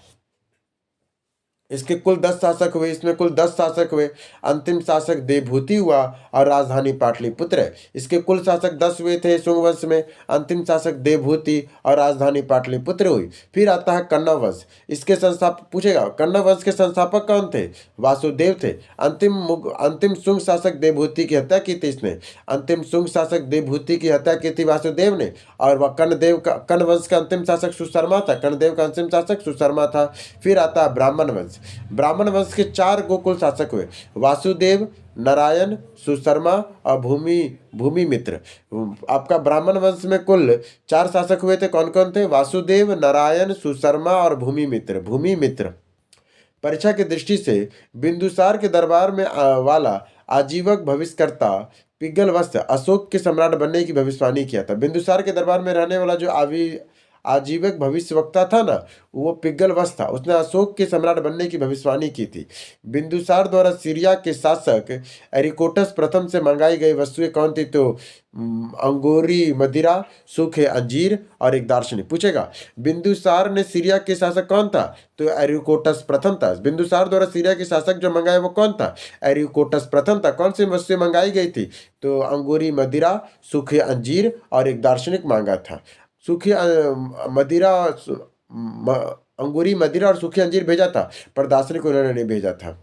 इसके कुल 10 शासक हुए। इसमें कुल 10 शासक हुए। अंतिम शासक देवभूति हुआ और राजधानी पाटलिपुत्र है। इसके कुल शासक 10 हुए थे शुंग वंश में। अंतिम शासक देवभूति और राजधानी पाटलिपुत्र हुई। फिर आता है कण्व वंश। इसके संस्थापक पूछेगा, कण्व वंश के संस्थापक कौन थे? वासुदेव थे। अंतिम शुंग शासक देवभूति की हत्या की थी इसने। अंतिम शुंग शासक देवभूति की हत्या की थी वासुदेव ने। और वह कण्व वंश का अंतिम शासक सुशर्मा था। कर्णदेव का अंतिम शासक सुशर्मा था। फिर आता है ब्राह्मण वंश। ब्राह्मण वंश के 4 गोकुल शासक हुए, वासुदेव, नारायण, सुशर्मा और भूमिमित्र। आपका ब्राह्मण वंश में कुल 4 शासक हुए थे। कौन कौन थे? वासुदेव, नारायण, सुशर्मा और भूमिमित्र। परीक्षा की दृष्टि से बिंदुसार के दरबार में वाला आजीवक भविष्यकर्ता पिंगलवस्त अशोक के सम्राट बनने की भविष्यवाणी किया था। बिंदुसार के दरबार में रहने वाला जो आजीवक भविष्यवक्ता था ना, वो पिंगलवस्त था। उसने अशोक के सम्राट बनने की भविष्यवाणी की थी। बिंदुसार द्वारा सीरिया के शासक एरिकोटस प्रथम से मंगाई गई वस्तुएं कौन थी? तो अंगूरी मदिरा, सूखे अंजीर और एक दार्शनिक। पूछेगा बिंदुसार ने सीरिया के शासक कौन था? तो एरिकोटस प्रथम था। बिंदुसार द्वारा सीरिया के शासक जो मंगाए वो कौन था? एरिकोटस प्रथम था। कौन सी वस्तुएं मंगाई गई थी? तो अंगूरी मदिरा, सूखे अंजीर और एक दार्शनिक मांगा था। सूखी मदिरा, अंगूरी मदिरा और सूखी अंजीर भेजा था, पर दार्शनिक को उन्होंने नहीं भेजा था।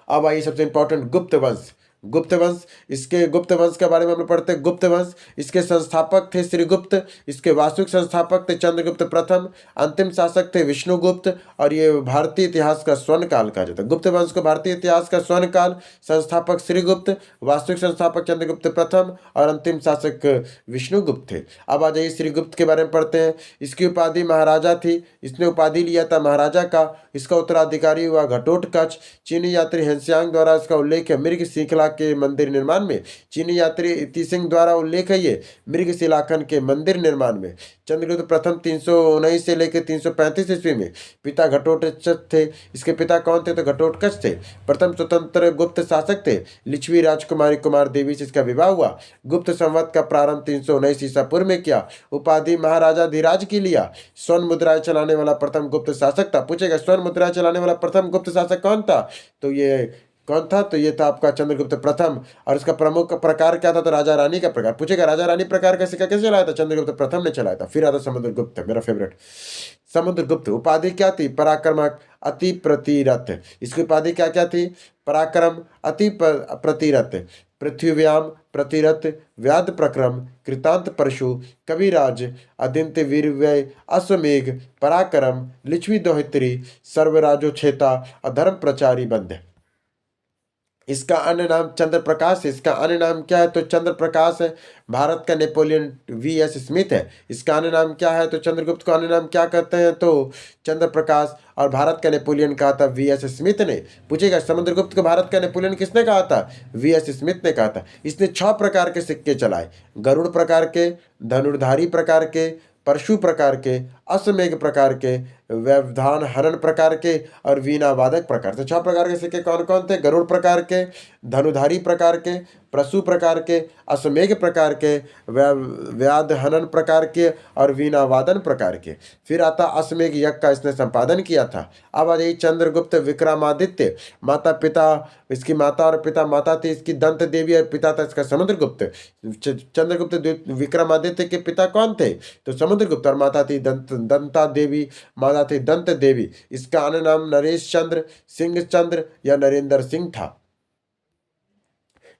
अब आइए सबसे इंपॉर्टेंट गुप्त वंश। गुप्त वंश, इसके गुप्त वंश के बारे में हम लोग पढ़ते हैं। गुप्त वंश, इसके संस्थापक थे श्रीगुप्त। इसके वास्तविक संस्थापक थे चंद्रगुप्त प्रथम। अंतिम शासक थे विष्णुगुप्त। और ये भारतीय इतिहास का स्वर्ण काल कहा जाता है। गुप्त वंश को भारतीय इतिहास का स्वर्ण काल। संस्थापक श्रीगुप्त, वास्तविक संस्थापक चंद्रगुप्त प्रथम और अंतिम शासक विष्णुगुप्त थे। अब आ जाइए श्रीगुप्त के बारे में पढ़ते हैं। इसकी उपाधि महाराजा थी। इसने उपाधि लिया था महाराजा का। इसका उत्तराधिकारी हुआ घटोत्कच। चीनी यात्री हेनस्यांग द्वारा इसका उल्लेख है मृग श्रृंखला के मंदिर निर्माण में। चीनी यात्री इति सिंह द्वारा उल्लेख है ये मृग शिलाखन के मंदिर निर्माण में। चंद्रगुप्त प्रथम 319 से लेकर 335 ईस्वी में पिता घटोत्कच थे। इसके पिता कौन थे? तो घटोत्कच थे। प्रथम स्वतंत्र गुप्त शासक थे। लिच्छवी राजकुमारी कुमार देवी से इसका विवाह हुआ। गुप्त संवत का प्रारंभ 319 ईसा पूर्व में किया। उपाधि महाराजा धीराज की लिया। स्वर्ण मुद्राएं चलाने वाला प्रथम गुप्त शासक था। पूछेगा स्वर्ण मुद्राएं चलाने वाला प्रथम गुप्त शासक कौन था? तो ये कौन था? तो ये था आपका चंद्रगुप्त प्रथम। और इसका प्रमुख प्रकार क्या था? तो राजा रानी का प्रकार। पूछेगा राजा रानी प्रकार का सिक्का कैसे चलाया था? चंद्रगुप्त प्रथम ने चलाया था। फिर आता समुद्रगुप्त, मेरा फेवरेट समुद्रगुप्त। उपाधि क्या थी? पराक्रमक, अति प्रतिरथ। इसकी उपाधि क्या क्या थी? पराक्रम, अति प्रतिरथ, पृथ्वीव्याम, प्रतिरथ, व्याध प्रक्रम, कृतांत परशु, कविराज, अदिंत वीरव्यय, अश्वमेघ, पराक्रम, लिच्छवी दोहित्री, सर्वराजोछेता, अधर्म प्रचारी बंध। इसका अन्य नाम चंद्र प्रकाश है। इसका अन्य नाम क्या है? तो चंद्र प्रकाश है। भारत का नेपोलियन V.S. स्मिथ है। इसका अन्य नाम क्या है? तो चंद्रगुप्त को अन्य नाम क्या कहते हैं? तो चंद्र प्रकाश। और भारत का नेपोलियन कहा था V.S. स्मिथ ने। पूछेगा समुद्रगुप्त को भारत का नेपोलियन किसने कहा था? V.S. स्मिथ ने कहा था। इसने 6 प्रकार के सिक्के चलाए। गरुड़ प्रकार के, धनुर्धारी प्रकार के, परशु प्रकार के, अश्वमेघ प्रकार के, व्यवधान हरण प्रकार के और वीणा वादक प्रकार। तो 6 प्रकार के सिक्के कौन कौन थे? गरुड़ प्रकार के, धनुधारी प्रकार के, प्रसु प्रकार के, अश्वमेघ प्रकार के, व्याध हनन प्रकार के और वीणा वादन प्रकार के। फिर आता अश्वमेघ यज्ञ का इसने संपादन किया था। अब आ जाइए चंद्रगुप्त विक्रमादित्य। माता पिता, इसकी माता और पिता, माता थी इसकी दंत देवी और पिता था इसका समुद्रगुप्त। चंद्रगुप्त विक्रमादित्य के पिता कौन थे? तो समुद्रगुप्त, और माता थी दंता देवी, माता थी दंत देवी। इसका अन्य नाम नरेश चंद्र, सिंह चंद्र या नरेंद्र सिंह था।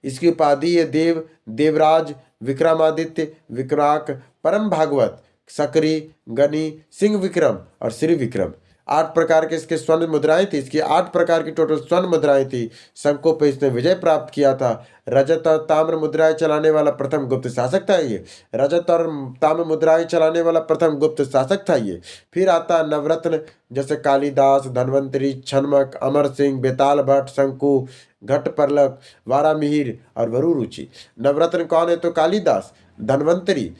इसकी उपाधि है देव, देवराज, विक्रमादित्य, विक्राक, परम भागवत, सकरी, गनी, सिंह विक्रम और श्री विक्रम। 8 प्रकार के इसके स्वर्ण मुद्राएं थी। इसकी 8 प्रकार की टोटल स्वर्ण मुद्राएं थी। शंकों पर इसने विजय प्राप्त किया था। रजत और ताम्र मुद्राएं चलाने वाला प्रथम गुप्त शासक था ये। रजत और ताम्र मुद्राएं चलाने वाला प्रथम गुप्त शासक था ये। फिर आता नवरत्न, जैसे कालिदास, धन्वंतरी, छन्मक, अमर सिंह, बेताल भट्ट, शंकु, घटपर्लक, वारामिहिर और वरुरुचि। नवरत्न कौन है? तो कालिदास, धन्वंतरी,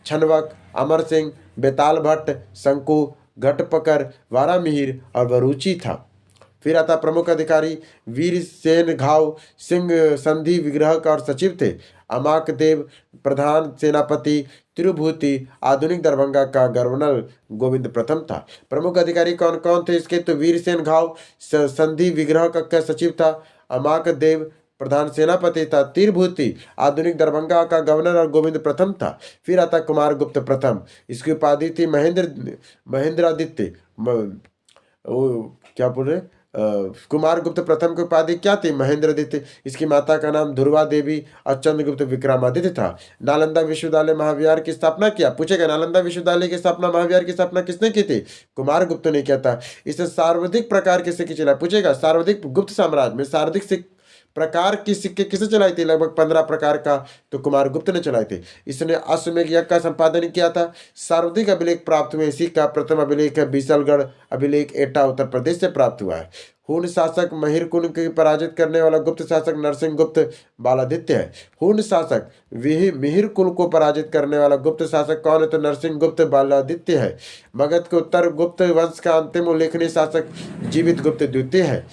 छन्वक, अमर सिंह, बेताल भट्ट, शंकु, घटपकर, वारामिहिर और वरुचि था। फिर आता प्रमुख अधिकारी वीर सेन घाव सिंह संधि विग्रह का और सचिव थे। अमाक देव प्रधान सेनापति, तिरुभूति आधुनिक दरभंगा का गवर्नर गोविंद प्रथम था। प्रमुख अधिकारी कौन कौन थे इसके? तो वीर सेन घाव संधि विग्रह का सचिव था। अमाक देव प्रधान सेनापति था। तिरुभूति आधुनिक दरभंगा का गवर्नर और गोविंद प्रथम था। फिर आता कुमार गुप्त प्रथम। इसकी उपाधि थी महेंद्रादित्य। क्या बोल रहे? कुमार गुप्त प्रथम की उपाधि क्या थी? महेंद्रादित्य। इसकी माता का नाम ध्रुवा देवी और चंद्रगुप्त विक्रमादित्य था। नालंदा विश्वविद्यालय महाविहार की स्थापना किया। पूछेगा नालंदा विश्वविद्यालय की स्थापना, महाविहार की स्थापना किसने की थी? कुमार गुप्त ने किया था। इसे सर्वाधिक प्रकार के सिक्के चला। पूछेगा सर्वाधिक गुप्त साम्राज्य में सर्वाधिक प्रकार की सिक्के किसे चलाई थी? लगभग 15 प्रकार का तो कुमार गुप्त ने चलाए थे। इसने अश्वमेघ यज्ञ का संपादन किया था। सर्वाधिक अभिलेख प्राप्त हुए इसी का प्रथम अभिलेख है बीसलगढ़ अभिलेख, एटा उत्तर प्रदेश से प्राप्त हुआ है। हूण शासक महिर कुल को पराजित करने वाला गुप्त शासक नरसिंह गुप्त बालादित्य है। हूण शासक मिहिर कुल को पराजित करने वाला गुप्त शासक कौन है? तो नरसिंह गुप्त बालादित्य है। मगध के उत्तर गुप्त वंश का अंतिम उल्लेखनीय शासक जीवित गुप्त द्वितीय है।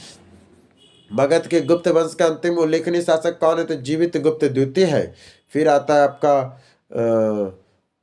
मगध के गुप्त वंश का अंतिम उल्लेखनीय शासक कौन है? तो जीवित गुप्त द्वितीय है। फिर आता है आपका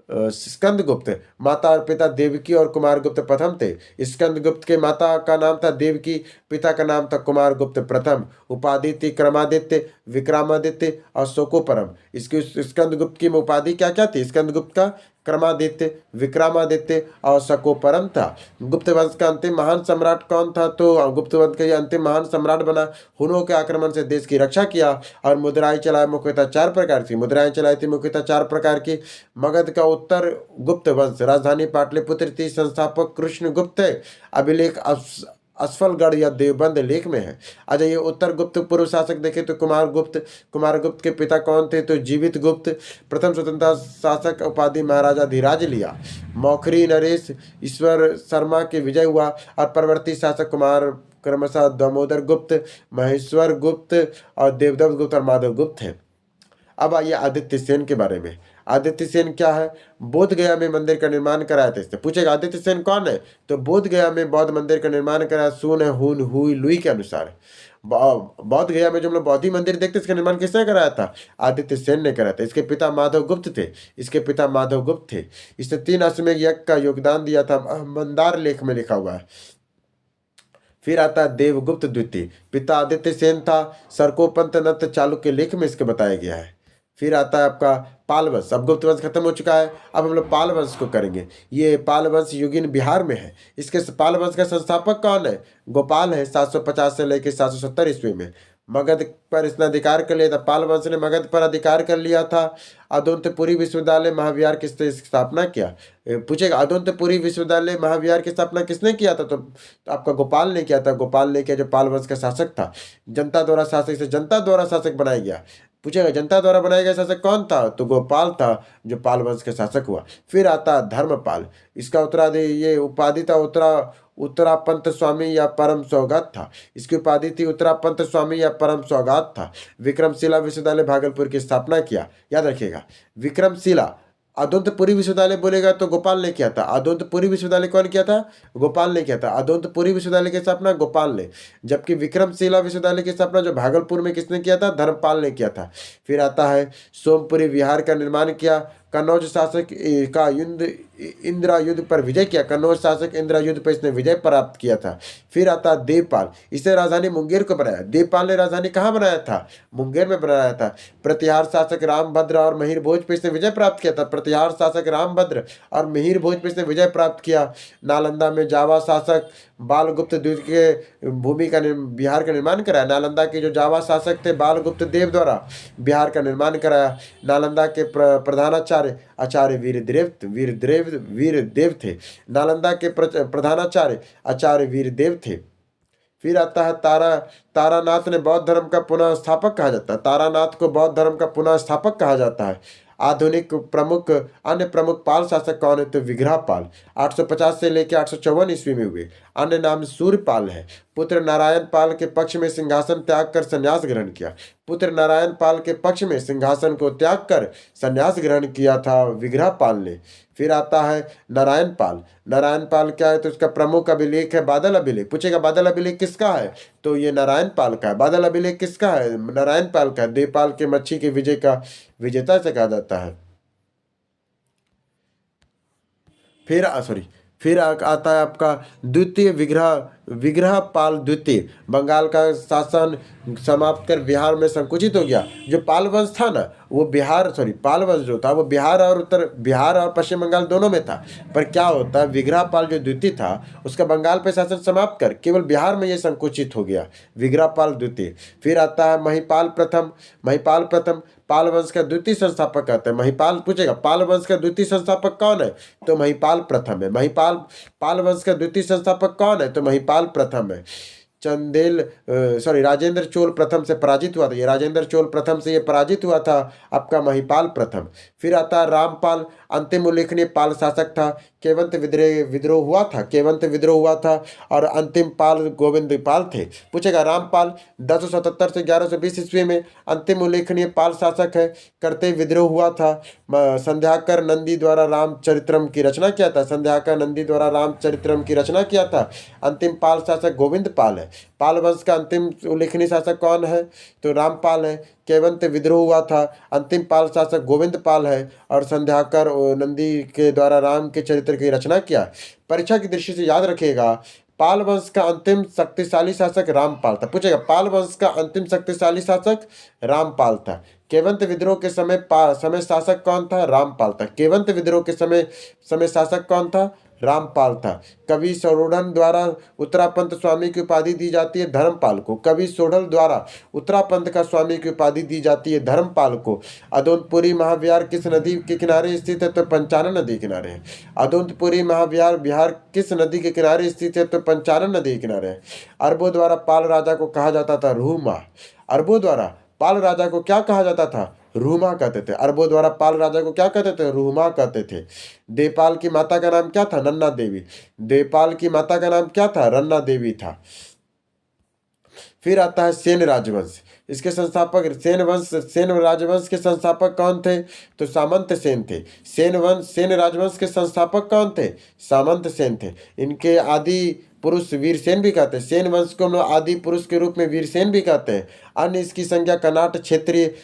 स्कंदगुप्त। माता और पिता देवकी और कुमार गुप्त प्रथम थे। स्कंदगुप्त के माता का नाम था देवकी, पिता का नाम था कुमार गुप्त प्रथम। उपाधि थी क्रमादित्य, विक्रमादित्य और शोकोपरम। इसकी स्कंदगुप्त की उपाधि क्या क्या थी? स्कंदगुप्त का क्रमादित्य, विक्रमादित्य और शकोपरम था। गुप्त वंश का अंतिम महान सम्राट कौन था? तो गुप्त वंश का ये अंतिम महान सम्राट बना। हुनों के आक्रमण से देश की रक्षा किया और मुद्राएं चलाए मुख्यतः 4 प्रकार की। मुद्राएं चलाई थी मुख्यतः 4 प्रकार की। मगध का उत्तर गुप्त वंश, राजधानी पाटलिपुत्र थी। संस्थापक कृष्ण गुप्त है। अभिलेख असफलगढ़ या देवबंद लेख में है। आ जाइए उत्तर गुप्त पूर्व शासक देखें तो कुमार गुप्त। कुमार गुप्त के पिता कौन थे? तो जीवित गुप्त। प्रथम स्वतंत्रता शासक उपाधि महाराजा धीराज लिया। मौखरी नरेश ईश्वर शर्मा के विजय हुआ और परवर्ती शासक कुमार क्रमशः दामोदर गुप्त, महेश्वर गुप्त और देवदत्त गुप्त और माधव गुप्त हैं। अब आइए आदित्य सेन के बारे में। आदित्य सेन क्या है? बोध गया में मंदिर का निर्माण कराया था इसने। पूछेगा आदित्य सेन कौन है? तो बोध गया में बौद्ध मंदिर का निर्माण कराया। सुन है हुन हुई लुई के अनुसार बौद्ध गया में जो हम लोग बौद्धि मंदिर देखते इसका निर्माण किसने कराया था? आदित्य सेन ने कराया था। इसके पिता माधव गुप्त थे। इसके पिता माधव गुप्त थे। इसने 3 अश्वमेध यज्ञ का योगदान दिया था। मंदार लेख में लिखा हुआ है। फिर आता है देवगुप्त द्वितीय। पिता आदित्य सेन था। सरकोपंत नत चालुक्य लेख में इसके बताया गया है। फिर आता है आपका पाल वंश। अब गुप्त वंश खत्म हो चुका है, अब हम लोग पाल वंश को करेंगे। ये पाल वंश युगिन बिहार में है। इसके पाल वंश का संस्थापक कौन है? गोपाल है। 750 से लेकर 770 ईस्वी में मगध पर इसने अधिकार कर लिया था। पाल वंश ने मगध पर अधिकार कर लिया था। अदोन्तपुरी विश्वविद्यालय महाविहार किसने स्थापना किया? पूछेगा अदोन्तपुरी विश्वविद्यालय महाविहार की स्थापना किसने किया था? तो आपका गोपाल ने किया था। गोपाल ने किया जो पाल वंश का शासक था। जनता द्वारा शासक से जनता द्वारा शासक बनाया गया। पूछेगा जनता द्वारा बनाया गया शासक कौन था? तो गोपाल था जो पाल वंश का शासक हुआ। फिर आता धर्मपाल। इसका उत्तराधिकारी ये उपाधि था उत्तरापंत स्वामी या परम सौगात था। इसकी उपाधि थी उत्तरापंत स्वामी या परम सौगात था। विक्रमशिला विश्वविद्यालय भागलपुर की स्थापना किया। याद रखिएगा विक्रमशिला आदोंतपुरी विश्वविद्यालय बोलेगा तो गोपाल ने किया था। आदोंतपुरी विश्वविद्यालय कौन किया था? गोपाल ने किया था। आदोंतपुरी विश्वविद्यालय की स्थापना गोपाल ने, जबकि विक्रमशिला विश्वविद्यालय की स्थापना जो भागलपुर में किसने किया था? धर्मपाल ने किया था। फिर आता है सोमपुरी विहार का निर्माण किया। कन्नौज शासक का युद्ध इंदिरा युद्ध पर विजय किया। कन्नौज शासक इंदिरा युद्ध पर इसने विजय प्राप्त किया था। फिर आता है देवपाल, इसने राजधानी मुंगेर को बनाया। देवपाल ने राजधानी कहाँ बनाया था? मुंगेर में बनाया था। प्रतिहार शासक रामभद्र और मिहिर भोज पर इसने विजय प्राप्त किया था। प्रतिहार शासक रामभद्र और मिहिर भोज पर इसने विजय प्राप्त किया। नालंदा में जावा शासक बालगुप्त द्वितीय के भूमि का बिहार का निर्माण कराया। नालंदा के जो जावा शासक थे बालगुप्त देव द्वारा बिहार का निर्माण कराया। नालंदा के प्रधानाचार्य आचार्य वीरदेव थे। नालंदा के प्रधानाचार्य आचार्य वीरदेव थे। फिर आता है तारानाथ ने बौद्ध धर्म का पुनः स्थापक कहा जाता है। तारानाथ को बौद्ध धर्म का पुनः स्थापक कहा जाता है। आधुनिक प्रमुख अन्य प्रमुख पाल शासक कौन है? तो विग्रह पाल 850 से लेकर 854 ईस्वी में हुए। अन्य नाम सूर्यपाल है। पुत्र नारायण पाल के पक्ष में सिंहासन त्याग कर संन्यास ग्रहण किया। पुत्र नारायण पाल के पक्ष में सिंहासन को त्याग कर संन्यास ग्रहण किया था विग्रह पाल ने। फिर आता है नारायण पाल। नारायण पाल क्या है? तो उसका प्रमुख अभिलेख है बादल अभिलेख। पूछेगा बादल अभिलेख किसका है? तो ये नारायण पाल का है। बादल अभिलेख किसका है? नारायण पाल का। देवपाल के मच्छी के विजय का विजेता से कहा जाता है। फिर आता है आपका द्वितीय विग्रहपाल द्वितीय। बंगाल का शासन समाप्त कर बिहार में संकुचित हो गया। जो पाल वंश था ना वो पाल वंश जो था वो बिहार और पश्चिम बंगाल दोनों में था। पर क्या होता है, विग्रहपाल जो द्वितीय था उसका बंगाल पे शासन समाप्त कर केवल बिहार में ये संकुचित हो गया, विग्रहपाल द्वितीय। फिर आता है महिपाल प्रथम पाल वंश का द्वितीय संस्थापक कहते हैं। महिपाल पूछेगा पाल वंश का द्वितीय संस्थापक कौन है? तो महिपाल प्रथम है। पाल वंश का द्वितीय संस्थापक कौन है? तो महिपाल प्रथम है। राजेंद्र चोल प्रथम से पराजित हुआ था। ये राजेंद्र चोल प्रथम से ये पराजित हुआ था आपका महिपाल प्रथम। फिर आता है रामपाल, अंतिम उल्लेखनीय पाल शासक था। केवंत विद्रोह हुआ था और अंतिम पाल गोविंद पाल थे। पूछेगा रामपाल 1077 से 1120 ईस्वी में अंतिम उल्लेखनीय पाल शासक है। करते विद्रोह हुआ था। संध्याकर नंदी द्वारा रामचरित्रम की रचना किया था। अंतिम पाल शासक गोविंद पाल है। पाल वंश का अंतिम उल्लेखनीय शासक कौन है? तो रामपाल है। केवंत विद्रोह हुआ था। अंतिम पाल शासक गोविंद पाल है और संध्याकर नंदी के द्वारा राम के चरित्र की रचना किया। परीक्षा की दृष्टि से याद रखिएगा पाल वंश का अंतिम शक्तिशाली शासक रामपाल था। पूछेगा पाल वंश का अंतिम शक्तिशाली शासक रामपाल था। केवंत विद्रोह के समय शासक कौन था? रामपाल था। केवंत विद्रोह के समय शासक कौन था? रामपाल था। कवि सोढ़ल द्वारा उत्तरापंथ स्वामी की उपाधि दी जाती है धर्मपाल को। कवि सोढ़ल द्वारा उत्तरापंथ का स्वामी की उपाधि दी जाती है धर्मपाल को। अदोनपुरी महाविहार किस नदी के किनारे स्थित है? तो पंचानन नदी के किनारे है। अदोनपुरी महाविहार बिहार किस नदी के किनारे स्थित है? तो पंचानन नदी के किनारे है। अरबों द्वारा पाल राजा को कहा जाता था रूमा। अरबों द्वारा पाल राजा को क्या कहा जाता था? रूमा कहते थे। अरबों द्वारा पाल राजा को क्या कहते थे? रूमा कहते थे। देवपाल की माता का नाम क्या था? नन्ना देवी। देवपाल की माता का नाम क्या था? रन्ना देवी था। फिर आता है सेन राजवंश। इसके संस्थापक सेन राजवंश के संस्थापक कौन थे? तो सामंत सेन थे। सेन राजवंश के संस्थापक कौन थे? सामंत सेन थे। इनके आदि पुरुष वीरसेन भी कहते हैं। सेन वंश को हम लोग आदि पुरुष के रूप में वीरसेन भी कहते हैं। अन्य इसकी संज्ञा कनाट क्षेत्रीय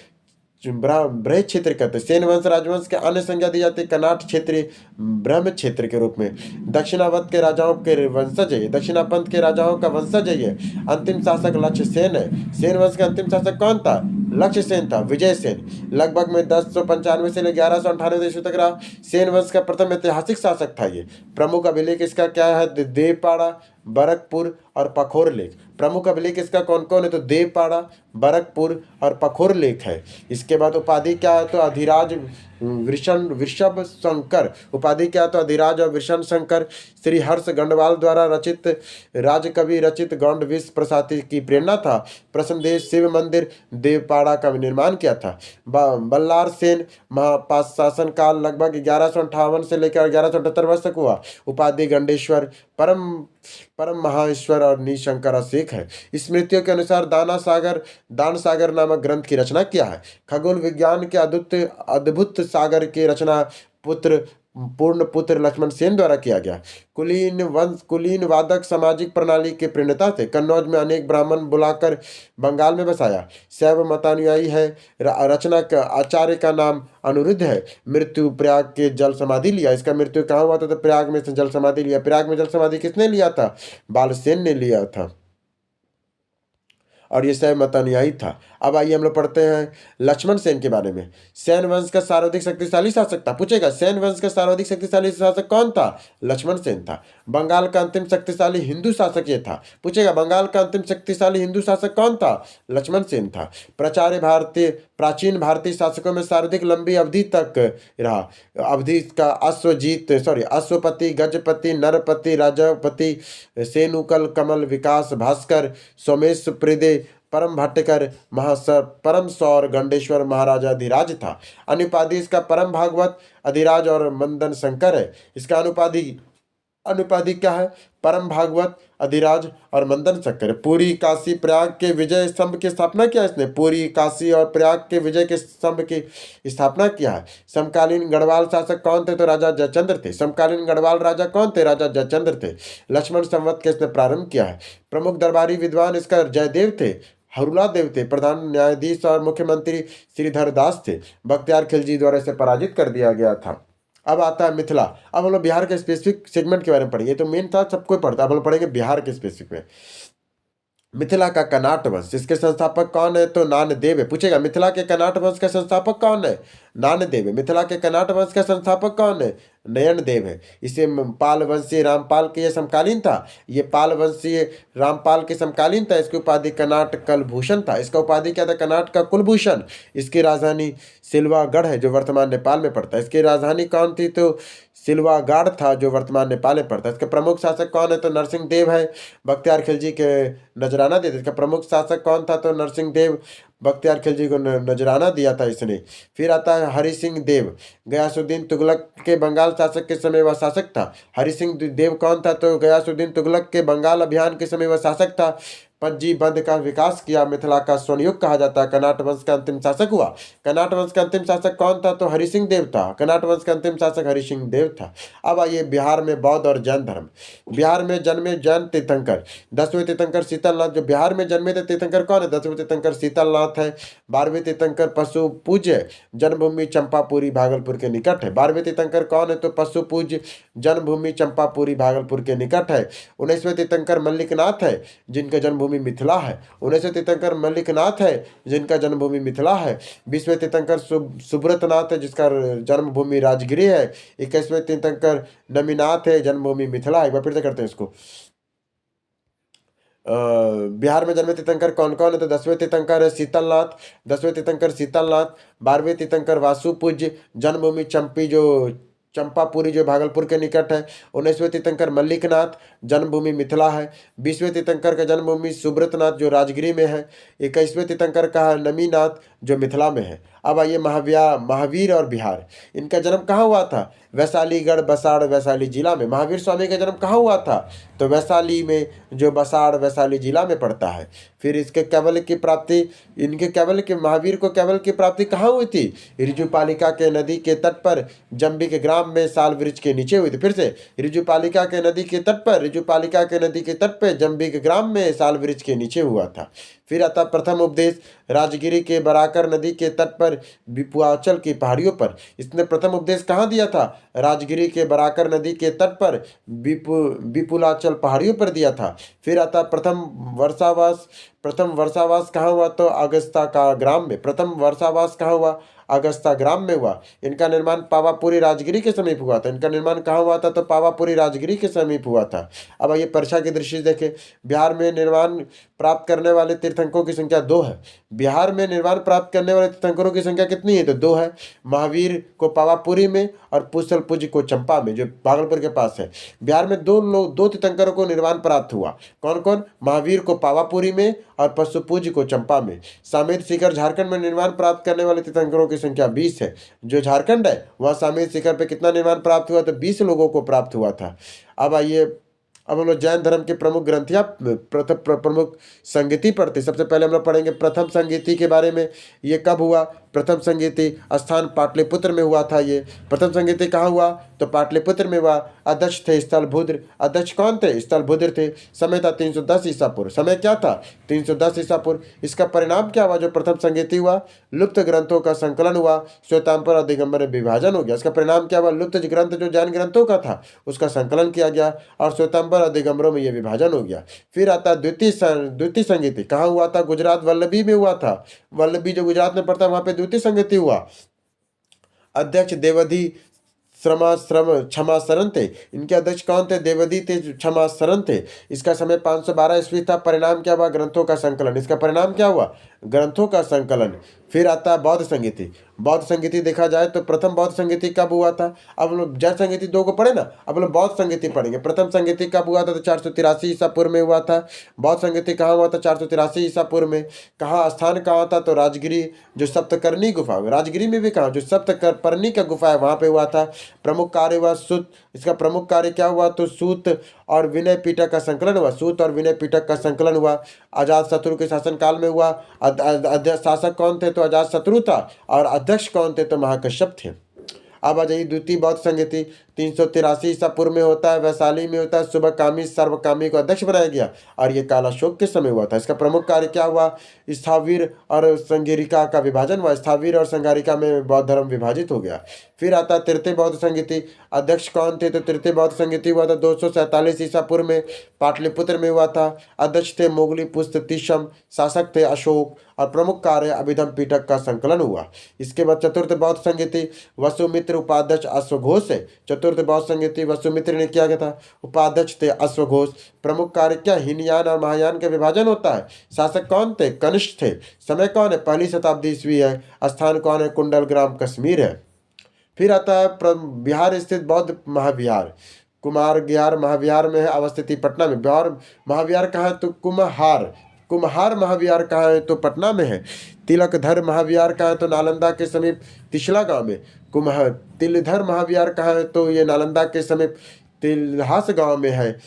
बृहद क्षेत्र कहते हैं। सेन वंश राजवंश के अन्य संज्ञा दी जाती है कनाट क्षेत्रीय ब्रह्म क्षेत्र के रूप में। दक्षिणावत के राजाओं के वंशज है। दक्षिणापंथ के राजाओं का वंशज है ये। अंतिम शासक लक्ष्य सेन है। सेन वंश का अंतिम शासक कौन था? लक्ष्य सेन था। विजय सेन लगभग में 1095 से 1198 ईस्वी तक रहा। सेन वंश का प्रथम ऐतिहासिक शासक था ये। प्रमुख अभिलेख इसका क्या है? देवपाड़ा, बरकपुर और पखोर लेख। प्रमुख अभिलेख इसका कौन कौन है? तो देवपाड़ा, बरकपुर और पखोर लेख है। इसके बाद उपाधि क्या है? तो अधिराज वृषभ शंकर। उपाधि क्या है? तो अधिराज और वृषभ शंकर। श्री हर्ष गंडवाल द्वारा रचित राजकवि रचित गौंड विश्व प्रसादी की प्रेरणा था। प्रसन्नदेव शिव मंदिर देवपाड़ा का निर्माण किया था। बल्लार सेन शासन काल लगभग 1158 से लेकर 1178 वर्ष तक हुआ। उपाधि गंडेश्वर, परम महाईश्वर और निशंकर शेख है। स्मृतियों के अनुसार दान सागर नामक ग्रंथ की रचना किया है। खगोल विज्ञान के अद्भुत सागर की रचना पुत्र पूर्ण पुत्र लक्ष्मण सेन द्वारा किया गया। कुलीन वादक सामाजिक प्रणाली के प्रणेता थे। कन्नौज में अनेक ब्राह्मण बुलाकर बंगाल में बसाया। शैव मतानुयायी है। रचना का आचार्य का नाम अनिरुद्ध है। मृत्यु प्रयाग के जल समाधि लिया। इसका मृत्यु कहाँ हुआ था? तो प्रयाग में से जल समाधि लिया। प्रयाग में जल समाधि किसने लिया था? बालसेन ने लिया था, और ये शैव मत अनुयायी था। अब आइए हम लोग पढ़ते हैं लक्ष्मण सेन के बारे में। सेन वंश का सर्वाधिक शक्तिशाली शासक था। पूछेगा सेन वंश का सर्वाधिक शक्तिशाली शासक कौन था? लक्ष्मण सेन था। बंगाल का अंतिम शक्तिशाली हिंदू शासक ये था। पूछेगा बंगाल का अंतिम शक्तिशाली हिंदू शासक कौन था? लक्ष्मण सेन था। प्राचीन भारतीय शासकों में सर्वाधिक लंबी अवधि तक रहा। अवधि का अश्वपति, गजपति, नरपति, राजापति, सेनुकल, कमल, विकास, भास्कर, सोमेश, प्रिदे, परम भट्टकर, परम सौर, गंडेश्वर, महाराजा अधिराज था। अनुपाधि इसका परम भागवत, अधिराज और मंदन शंकर है। इसका अनुपाधि क्या है? परम भागवत, अधिराज और मंदन शंकर। पूरी काशी प्रयाग के विजय स्तंभ की स्थापना किया इसने। पूरी काशी और प्रयाग के विजय के स्तंभ की स्थापना किया है। समकालीन गढ़वाल शासक कौन थे? तो राजा जयचंद्र थे। समकालीन गढ़वाल राजा कौन थे? राजा जयचंद्र थे। लक्ष्मण संवत के इसने प्रारंभ किया है। प्रमुख दरबारी विद्वान इसका जयदेव थे, हरूला देव थे। प्रधान न्यायाधीश और मुख्यमंत्री श्रीधर दास थे। बख्तियार खिलजी द्वारा इसे पराजित कर दिया गया था। अब आता है मिथिला। अब हम लोग बिहार के स्पेसिफिक सेगमेंट के बारे में पढ़ेंगे। तो मेन था सबको पढ़ता, अब हम लोग पढ़ेंगे बिहार के स्पेसिफिक में। मिथिला का कनाट वंश, इसके संस्थापक कौन है? तो नानदेव है। पूछेगा मिथिला के कनाट वंश का संस्थापक कौन है? नानदेव है। मिथिला के कनाट वंश का संस्थापक कौन है? नयन देव है। इसे पाल वंशीय रामपाल के ये समकालीन था। ये पाल वंशीय रामपाल के समकालीन था। इसकी उपाधि कनाट कुलभूषण था। इसका उपाधि क्या था? कनाट का कुलभूषण। इसकी राजधानी सिलवागढ़ है जो वर्तमान नेपाल में पड़ता है। इसकी राजधानी कौन थी? तो सिलवागढ़ था जो वर्तमान नेपाल में पड़ता है। इसके प्रमुख शासक कौन है? तो नरसिंह देव है। बख्तियार खिलजी के नजराना देते। इसका प्रमुख शासक कौन था? तो नरसिंह देव। बख्तियार खिलजी को नजराना दिया था इसने। फिर आता है हरि सिंह देव। गयासुद्दीन तुगलक के बंगाल शासक के समय वह शासक था। हरि सिंह देव कौन था? तो गयासुद्दीन तुगलक के बंगाल अभियान के समय वह शासक था। पंजी बंध का विकास किया। मिथिला का स्वर्णयुग कहा जाता है। कनाट वंश का अंतिम शासक हुआ। कनाट वंश का अंतिम शासक कौन था? तो हरि सिंह देव था। कनाट वंश का अंतिम शासक हरि सिंह देव था। अब आइए बिहार में बौद्ध और जैन धर्म। बिहार में जन्मे जैन तीर्थंकर। 10वें तीर्थंकर शीतलनाथ। जो बिहार में जन्मे थे तीर्थंकर कौन है? 10वें तीर्थंकर शीतलनाथ है। 12वें तीर्थंकर पशु पूज्य, जन्मभूमि चंपापुरी भागलपुर के निकट है। 12वें तीर्थंकर कौन है? तो पशु पूज्य, जन्मभूमि चंपापुरी भागलपुर के निकट है। 19वें तीर्थंकर मल्लिकनाथ है जिनका जन्मभूमि मिथिला है। 19वें तीर्थंकर मल्लिकनाथ है जिनका जन्मभूमि मिथिला है। 20वें तीर्थंकर सुब्रतनाथ है जिसका जन्मभूमि राजगिरी है। 21वें तीर्थंकर नमीनाथ है, जन्मभूमि मिथिला है। एक बार फिर से करते हैं इसको। बिहार में जन्मे तीर्थंकर कौन कौन है? तो 10वें तीर्थंकर है शीतलनाथ। 10वें तीर्थंकर शीतलनाथ। 12वें तीर्थंकर वासुपूज्य, जन्मभूमि चंपापुरी जो भागलपुर के निकट है। 19वें तीर्थंकर मल्लिकनाथ, जन्मभूमि मिथिला है। 20वें तीर्थंकर का जन्मभूमि सुब्रतनाथ जो राजगिरी में है। 21वें तीर्थंकर का नमीनाथ जो मिथिला में है। अब आइए महावीर और बिहार। इनका जन्म कहाँ हुआ था? वैशालीगढ़, बसाड़, वैशाली जिला में। महावीर स्वामी का जन्म कहाँ हुआ था? तो वैशाली में जो बसाड़ वैशाली जिला में पड़ता है। फिर इनके कैवल्य की महावीर को कैवल्य की प्राप्ति कहाँ हुई थी? ऋजुपालिका के नदी के तट पर जंबिक ग्राम में साल वृक्ष के नीचे हुई थी। फिर से ऋजुपालिका के नदी के तट पर जंबिक ग्राम में साल वृक्ष के नीचे हुआ था। फिर आता प्रथम उपदेश राजगिरी के बराकर नदी के तट पर विपुआचल की पहाड़ियों पर। इसने प्रथम उपदेश कहाँ दिया था? राजगिरी के बराकर नदी के तट पर विपुलाचल पहाड़ियों पर दिया था। फिर आता प्रथम वर्षावास कहाँ हुआ? तो अगस्ता का ग्राम में। प्रथम वर्षावास कहाँ हुआ? अगस्ता ग्राम में हुआ। इनका निर्माण पावापुरी राजगिरी के समीप हुआ था। इनका निर्माण कहाँ हुआ था? तो पावापुरी राजगिरी के समीप हुआ था। अब आइए परीक्षा की दृष्टि से देखें। बिहार में निर्वाण प्राप्त करने वाले तीर्थंकरों की संख्या 2 है। बिहार में निर्वाण प्राप्त करने वाले तीर्थंकरों की संख्या कितनी है? तो 2 है। महावीर को पावापुरी में और पुष्ल पूज्य को चंपा में जो भागलपुर के पास है। बिहार में दो तीर्थंकरों को निर्वाण प्राप्त हुआ। कौन कौन? महावीर को पावापुरी में और पशु पूज्य को चंपा में। सामेत शिखर झारखंड में निर्वाण प्राप्त करने वाले तीर्थंकरों की संख्या 20 है। जो झारखंड है वहाँ सामेत शिखर पे कितना निर्वाण प्राप्त हुआ? तो 20 लोगों को प्राप्त हुआ था। अब आइए अब हम लोग जैन धर्म के प्रमुख ग्रंथियाँ प्रमुख संगीति पढ़ते। सबसे पहले हम लोग पढ़ेंगे प्रथम संगीति के बारे में। ये कब हुआ? प्रथम संगीति स्थान पाटलिपुत्र में हुआ था। ये प्रथम संगीति कहाँ हुआ तो पाटलिपुत्र में हुआ। अध्यक्ष थे स्थलभुद्र। अध्यक्ष कौन थे? स्थलभुद्र थे। समय था 310 ईसा पूर्व। समय क्या था? 310 ईसा पूर्व। इसका परिणाम क्या हुआ? जो प्रथम संगीति हुआ, लुप्त ग्रंथों का संकलन हुआ, श्वेतांबर और दिगंबर में विभाजन हो गया। इसका परिणाम क्या हुआ? लुप्त ग्रंथ जो जैन ग्रंथों का था उसका संकलन किया गया और श्वेतांबर और दिगंबरों में यह विभाजन हो गया। फिर आता द्वितीय संगीति। कहाँ हुआ था? गुजरात वल्लभी में हुआ था। वल्लभी जो गुजरात में पड़ता है वहां पे द्वितीय संगीति हुआ। अध्यक्ष देवधी क्षमा शरण थे। इनके अध्यक्ष कौन थे? देवधी थे, क्षमा शरण थे। इसका समय 512 ईस्वी था। परिणाम क्या हुआ? ग्रंथों का संकलन। इसका परिणाम क्या हुआ? ग्रंथों का संकलन। फिर आता है बौद्ध संगीति। बौद्ध संगीति देखा जाए तो प्रथम बौद्ध संगीति कब हुआ था? अब लोग जैन संगीति 2 को पढ़े ना, अब लोग बौद्ध संगीति पढ़ेंगे। प्रथम संगीति कब हुआ था? तो 483 ईसा पूर्व में हुआ था। बौद्ध संगीति कहाँ हुआ था? 483 ईसा पूर्व में। कहाँ स्थान कहाँ था? तो राजगिरी, जो सप्तकर्णी गुफा, राजगिरी में भी कहाँ जो सप्तपर्णी का गुफा है वहां पे हुआ था। प्रमुख कार्य हुआ सूत। इसका प्रमुख कार्य क्या हुआ? तो सूत और विनय पिटक का संकलन हुआ। सूत और विनय पिटक का संकलन हुआ। अजात शत्रु के शासनकाल में हुआ। शासक कौन थे? तो अजात शत्रु था। और अध्यक्ष कौन थे? तो महाकश्यप थे। अब आ जाइए द्वितीय बौद्ध संगीति। 383 ईसा पूर्व में होता है। वैशाली में होता है। शुभकामी सर्वकामी को अध्यक्ष बनाया गया और ये कालाशोक के समय हुआ था। इसका प्रमुख कार्य क्या हुआ? स्थावीर और संघारिका का विभाजन हुआ। स्थावीर और संघारिका में बौद्ध धर्म विभाजित हो गया। फिर आता है तृतीय बौद्ध संगीति। अध्यक्ष कौन थे? तो तृतीय बौद्ध संगीति हुआ था 247 ईसा पूर्व में, पाटलिपुत्र में हुआ था। अध्यक्ष थे मोगली पुस्त तीषम, शासक थे अशोक और प्रमुख कार्य अभिधम पिटक का संकलन हुआ। इसके बाद चतुर्थ बौद्ध संगीति वसुमित्र उपाध्यक्ष अश्वघोष है। चतुर्थ बौद्ध संगीति वसुमित्र ने किया गया था। उपाध्यक्ष थे अश्वघोष। प्रमुख कार्य क्या? हीनयान और महायान का विभाजन होता है। शासक कौन थे? कनिष्ठ थे। समय कौन है? 1ली शताब्दी ईस्वी है। स्थान कौन है? कुंडल ग्राम कश्मीर है। फिर आता है बिहार स्थित बौद्ध महाविहार। कुमार विहार महाविहार में है, अवस्थिति पटना में। बिहार महाविहार कहाँ है? तो कुम्हार महाविहार कहाँ है? तो पटना में है। तिलकधर महाविहार कहाँ है? तो नालंदा के समीप तिशला गांव में। तिलधर महाविहार कहाँ है? तो ये नालंदा के समीप तिल्हास गांव में है।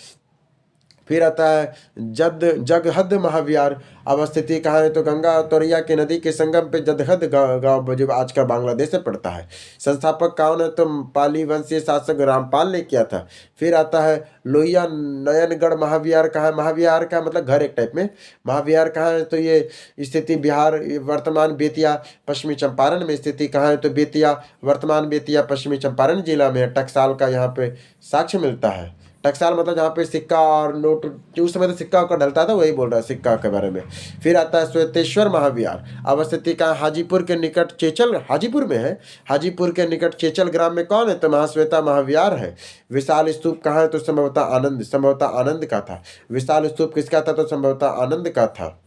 फिर आता है जगहद महाविहार। अवस्थिति कहाँ है? तो गंगा और तोरिया के नदी के संगम पे जदहद गांव जो आज का बांग्लादेश में पड़ता है। संस्थापक कौन है? तो पाली वंशीय शासक रामपाल ने किया था। फिर आता है लोहिया नयनगढ़ महाविहार कहाँ है? महाविहार का मतलब घर एक टाइप में। महाविहार कहाँ है? तो ये स्थिति बिहार वर्तमान बेतिया पश्चिमी चंपारण में स्थिति कहाँ है? तो बेतिया वर्तमान बेतिया पश्चिमी चंपारण जिला में है। टकसाल का यहाँ पे साक्ष्य मिलता है। टकसाल मतलब जहाँ पे सिक्का और नोट, जो उस समय तो सिक्का का डलता था, वही बोल रहा है सिक्का के बारे में। फिर आता है श्वेतेश्वर महाविहार। अवस्थिति का हाजीपुर के निकट चेचल, हाजीपुर में है। हाजीपुर के निकट चेचल ग्राम में कौन है? तो महाश्वेता महाविहार है। विशाल स्तूप कहाँ है? तो संभवतः आनंद का था। विशाल स्तूप किसका था? तो संभवतः आनंद का था।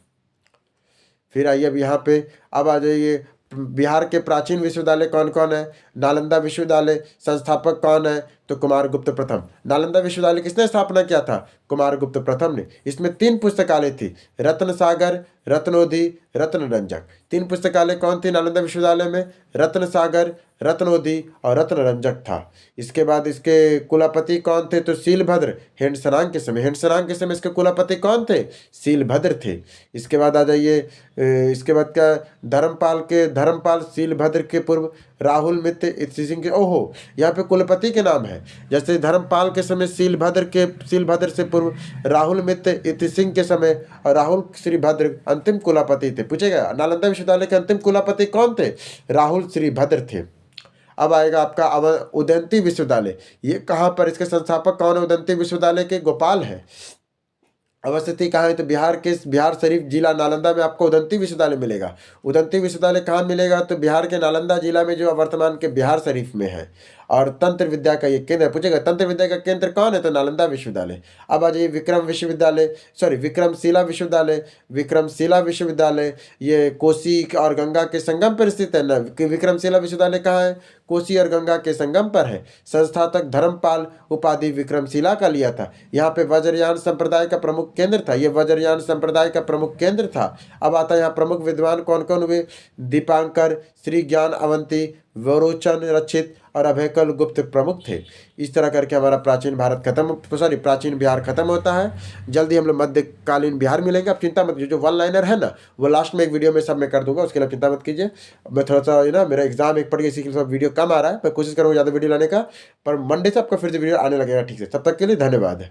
फिर आइए अब यहाँ पे अब आ जाइए बिहार के प्राचीन विश्वविद्यालय कौन कौन है? नालंदा विश्वविद्यालय। संस्थापक कौन है? तो कुमारगुप्त प्रथम। नालंदा विश्वविद्यालय किसने स्थापना किया था? कुमारगुप्त प्रथम ने। इसमें 3 पुस्तकालय थी, रत्न सागर, रत्नोधि, रत्न रंजक। 3 पुस्तकालय कौन थी नालंदा विश्वविद्यालय में? रत्न सागर, रत्नोधि और रत्न रंजक था। इसके बाद इसके कुलपति कौन थे? तो शीलभद्र। हेंडसरांग के समय इसके कुलपति कौन थे? शीलभद्र थे। इसके बाद आ जाइए इसके बाद क्या? धर्मपाल शीलभद्र के पूर्व राहुल मित्र इति सिंह के। ओहो, यहाँ पे कुलपति के नाम है। जैसे धर्मपाल के समय शीलभद्र से पूर्व राहुल मित्र इति सिंह के समय और राहुल श्रीभद्र अंतिम कुलपति थे। पूछेगा नालंदा विश्वविद्यालय के अंतिम कुलपति कौन थे? राहुल श्रीभद्र थे। अब आएगा आपका उदंती विश्वविद्यालय। ये कहाँ पर? इसके संस्थापक कौन है? उदंती विश्वविद्यालय के गोपाल है। अवस्थिति कहाँ है? तो बिहार शरीफ जिला नालंदा में आपको उदंती विश्वविद्यालय मिलेगा। उदंती विश्वविद्यालय कहाँ मिलेगा? तो बिहार के नालंदा जिला में, जो वर्तमान के बिहार शरीफ में है। और तंत्र विद्या का ये केंद्र पूछेगा। तंत्र विद्या का केंद्र कौन है? तो नालंदा विश्वविद्यालय। अब आ जाइए विक्रमशिला विश्वविद्यालय। ये कोसी और गंगा के संगम पर स्थित है ना। विक्रमशिला विश्वविद्यालय कहाँ है? कोसी और गंगा के संगम पर है। संस्थापक धर्मपाल उपाधि विक्रमशिला का लिया था। यहाँ पे वज्रयान संप्रदाय का प्रमुख केंद्र था। ये वज्रयान संप्रदाय का प्रमुख केंद्र था। अब आता है यहाँ प्रमुख विद्वान कौन कौन हुए? दीपांकर, श्री ज्ञान अवंती, वरोचन रचित और अभयकल गुप्त प्रमुख थे। इस तरह करके हमारा प्राचीन भारत खत्म, सॉरी प्राचीन बिहार खत्म होता है। जल्दी हम लोग मध्यकालीन बिहार मिलेंगे। अब चिंता मत कीजिए, जो वन लाइनर है ना वो लास्ट में एक वीडियो में सब मैं कर दूंगा, उसके लिए चिंता मत कीजिए। मैं थोड़ा सा ना मेरा एग्जाम एक पड़ गया, इसी के लिए वीडियो कम आ रहा है। मैं कोशिश करूँगा ज़्यादा वीडियो लाने का, पर मंडे से आपका फिर से वीडियो आने लगेगा ठीक से। तब तक के लिए धन्यवाद।